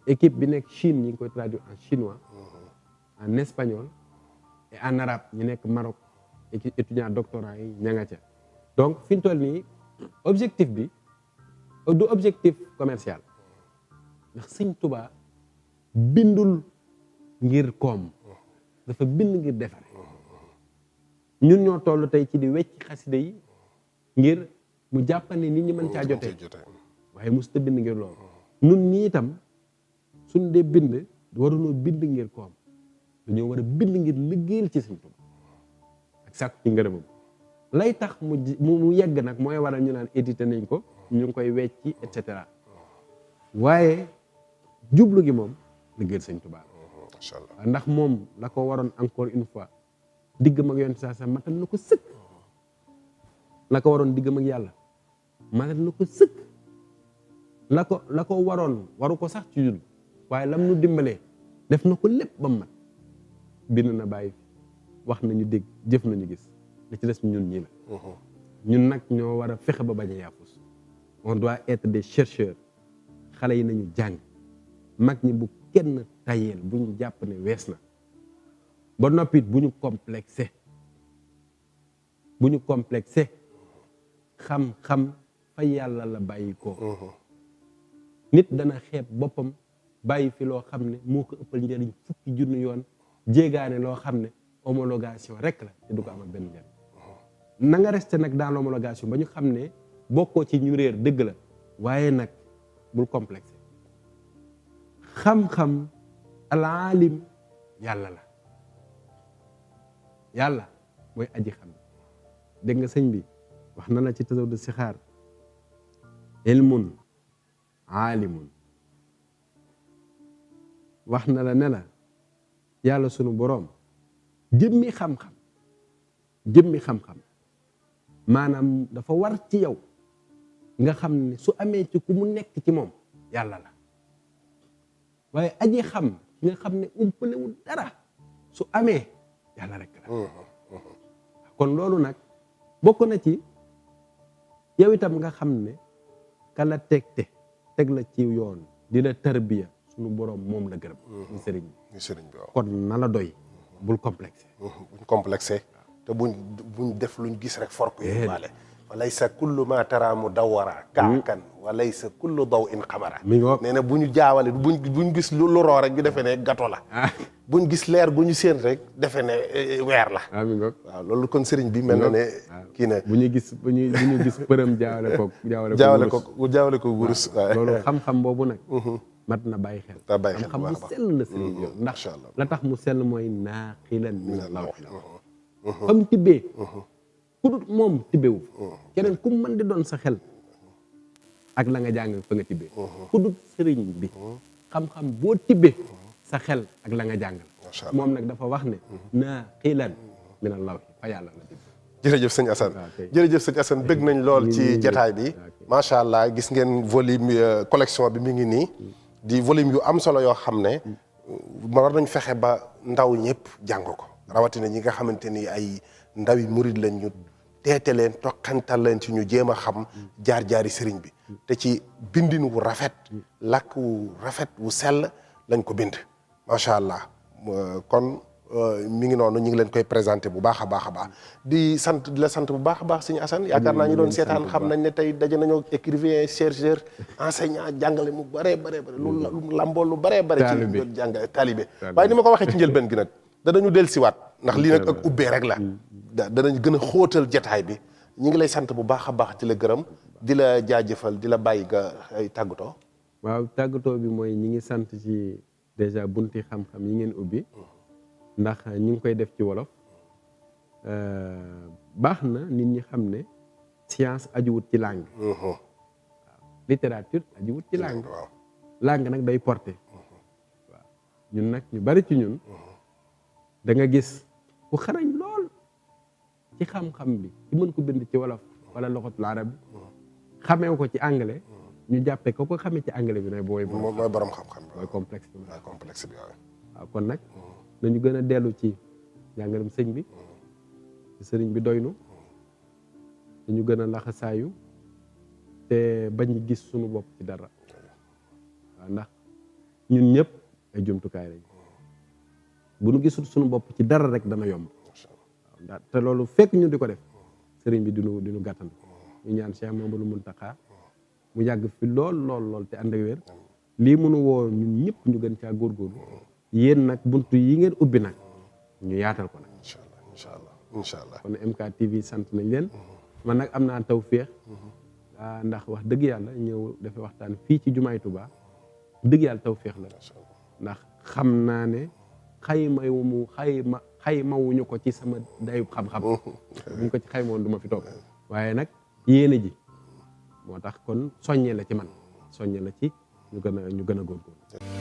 équipe bi nekk Chine ñi ngi koy traduire en chinois en espagnol et en arabe ñi nekk Maroc étudiants doctorants yi ña nga ca donc fi ñu toll nii objectif bi du objectif commercial ndax Sëñ Tuubaa bindul ngir koom dafa bind ngir defare ñun ñoo toll tey ci di wecc xasida yi ngir mu jàppane nit ñi mën caa jotee waaye mosut a bind ngir loolu nun ñi itam suñ dee bind warunoo bind ngir koom dañoo war a bind ngir liggéeyal ci Sëñ Tuubaa ak sàkku ci ngërëmam lay tax mu yegg nag mooy waral ñu naan édité nañ ko ñu ngi koy wecci et cetera waaye jublu gi moom liggéeyal Sëñ Tuubaa macha allah ndax moom la ko waroon encore une fois diggam ak yonent saa matal na ko sëkk la ko waroon diggam ak yàlla matal na ko sëkk la ko waroon waru ko sax ci jul waaye lam nu dimbalee def na ko lépp ba mat bind na bàyyi fi wax nañu dégg jëf nañu gis li ci des ñun ñii la ñun nag ñoo war a fexe ba bañ a yaafus on doit être des chercheurs xale yi nañu jàng mag ñi bu kenn tayeel bu ñu jàpp ne wees na ba noppit bu ñu complexé xam-xam fa yàlla la bàyyi ko nit dana xeeb boppam bàyyi fi loo xam ne moo ko ëppal njëriñ fukki junni yoon jéegaane loo xam ne homologation rek la te du ko amal benn njëriñ na nga resté nag dans l'homologation ba ñu xam ne bokkoo ci ñu réer dëgg la waaye nag bul complexé xam-xam alaalim yàlla la yàlla mooy aji xam dégg nga sëñ bi wax na la ci tasawudu sixaar ilmun aalimun wax na la ne la yàlla sunu boroom jëmmi xam-xam maanaam dafa war ci yow nga xam ne su amee ci ku mu nekk ci moom yàlla la waaye aji xam nga xam ne umpalewul dara su amee yàlla rek la kon loolu nag bokk na ci yow itam nga xam ne kala teg la ci yoon di la tarbiya sunu boroom moom la gërëm ñu sëriñ bi kon na la doy bul complexé te buñ def luñ gis rek fork yi waale walaysa kullu ma tara mu dawara kaakan walaysa kullu daw in xamara nee na bu ñu jaawale buñ gis lu roo rek ñu defee ne gato la buñ gis leer gu ñu séen rek defee ne weer la waaw loolu kon sëriñ bi mel na ne kii ne bu ñu gis përëm jaawale ko wurus loolu xam-xam boobu nag mat na bàyyi xel xam-xam mu sell la sëriñ bi ndax la tax mu sell mooy naaqilan min lawhi fam tibbee ku dul moom tibbewu keneen ku mën di doon sa xel ak la nga jàng fa nga tibbee ku dul sëriñ bi xam-xam boo tibbee sa xel ak la nga jàngal moom nag dafa wax ne naaqilan min lawhi fa yàlla la tibbee jërëjëf sëñ Assane bëgg nañ lool ci jataay bi macha allah gis ngeen volume collection bi mi ngi nii di volume yu am solo yoo xam ne war nañ fexe ba ndaw ñëpp jàng ko rawatina ñi nga xamante ni ay ndawi murid lañ ñu teete leen toqantal leen ci ñu jéem a xam jaar-jaari sëriñ bi te ci bindin wu rafet làkk wu rafet wu sell lañ ko bind macha allah kon mi ngi noonu ñu ngi leen koy présenté bu baax a baax a baax di la sant bu baax a baax sëñ Assane yaakaar naa ñu doon seetaan xam nañ ne tey daje nañoo écrivain chercheur enseignant jàngale mu bëree lu lamboo lu bëree bëri ci doon jàng talibé waaye ni ma ko waxee ci njëlbeen gi nag danañu dellusiwaat ndax lii nag ak ubbee rek la danañ gën a xóotal jataay bi ñu ngi lay sant bu baax a baax di la gërëm di la jaajëfal di la bàyyi nga ay tàggatoo waaw tàggatoo bi mooy ñi ngi sant ci déjà bunti xam-xam yi ngeen ubbi ndax ñu ngi koy def ci wolof baax na nit ñi xam ne science ajuwut ci langue waaw littérature ajuwut ci langue langue nag day porté waaw ñun nag ñu bari ci ñun da nga gis ku xarañ lool ci xam-xam bi ci mën ko bind ci wolof wala loxatul arab xamee ko ci anglais ñu jàppee ko xamee ci anglais bi ne mooy borom xam-xam mooy complexe bi mooy complexe bi waaw kon nag nañu gën a dellu ci njàngalem sëñ bi sëriñ bi doynu dañu gën a laxasaayu te bañ gis suñu bopp ci dara waaw ndax ñun ñëpp ay jumtukaay lañ bu nu gisul suñu bopp ci dara rek dana yomb waaw ndax te loolu fekk ñu di ko def sëriñ bi dinu gàttan ñu ñaan Cheikh Mamadou Mountakha mu yàgg fi lool te ànd ak wér lii mënu woo ñun ñëpp ñu gën caa góorgóorlu yéen nag buntu yi ngeen ubbi nag ñu yaatal ko nag incha allah kon MK TV sant nañ leen man nag am naa tawféex ndax wax dëgg yàlla ñëw dafa waxtaan fii ci jumaay Tuubaa dëgg yàlla tawféex la ndax xam naa ne xaymawuñu ko ci sama dayu xam-xam buñ ko ci xaymawoon du ma fi toog waaye nag yéene ji moo tax kon soññee la ci man soññee la ci ñu gën a góorgóorlu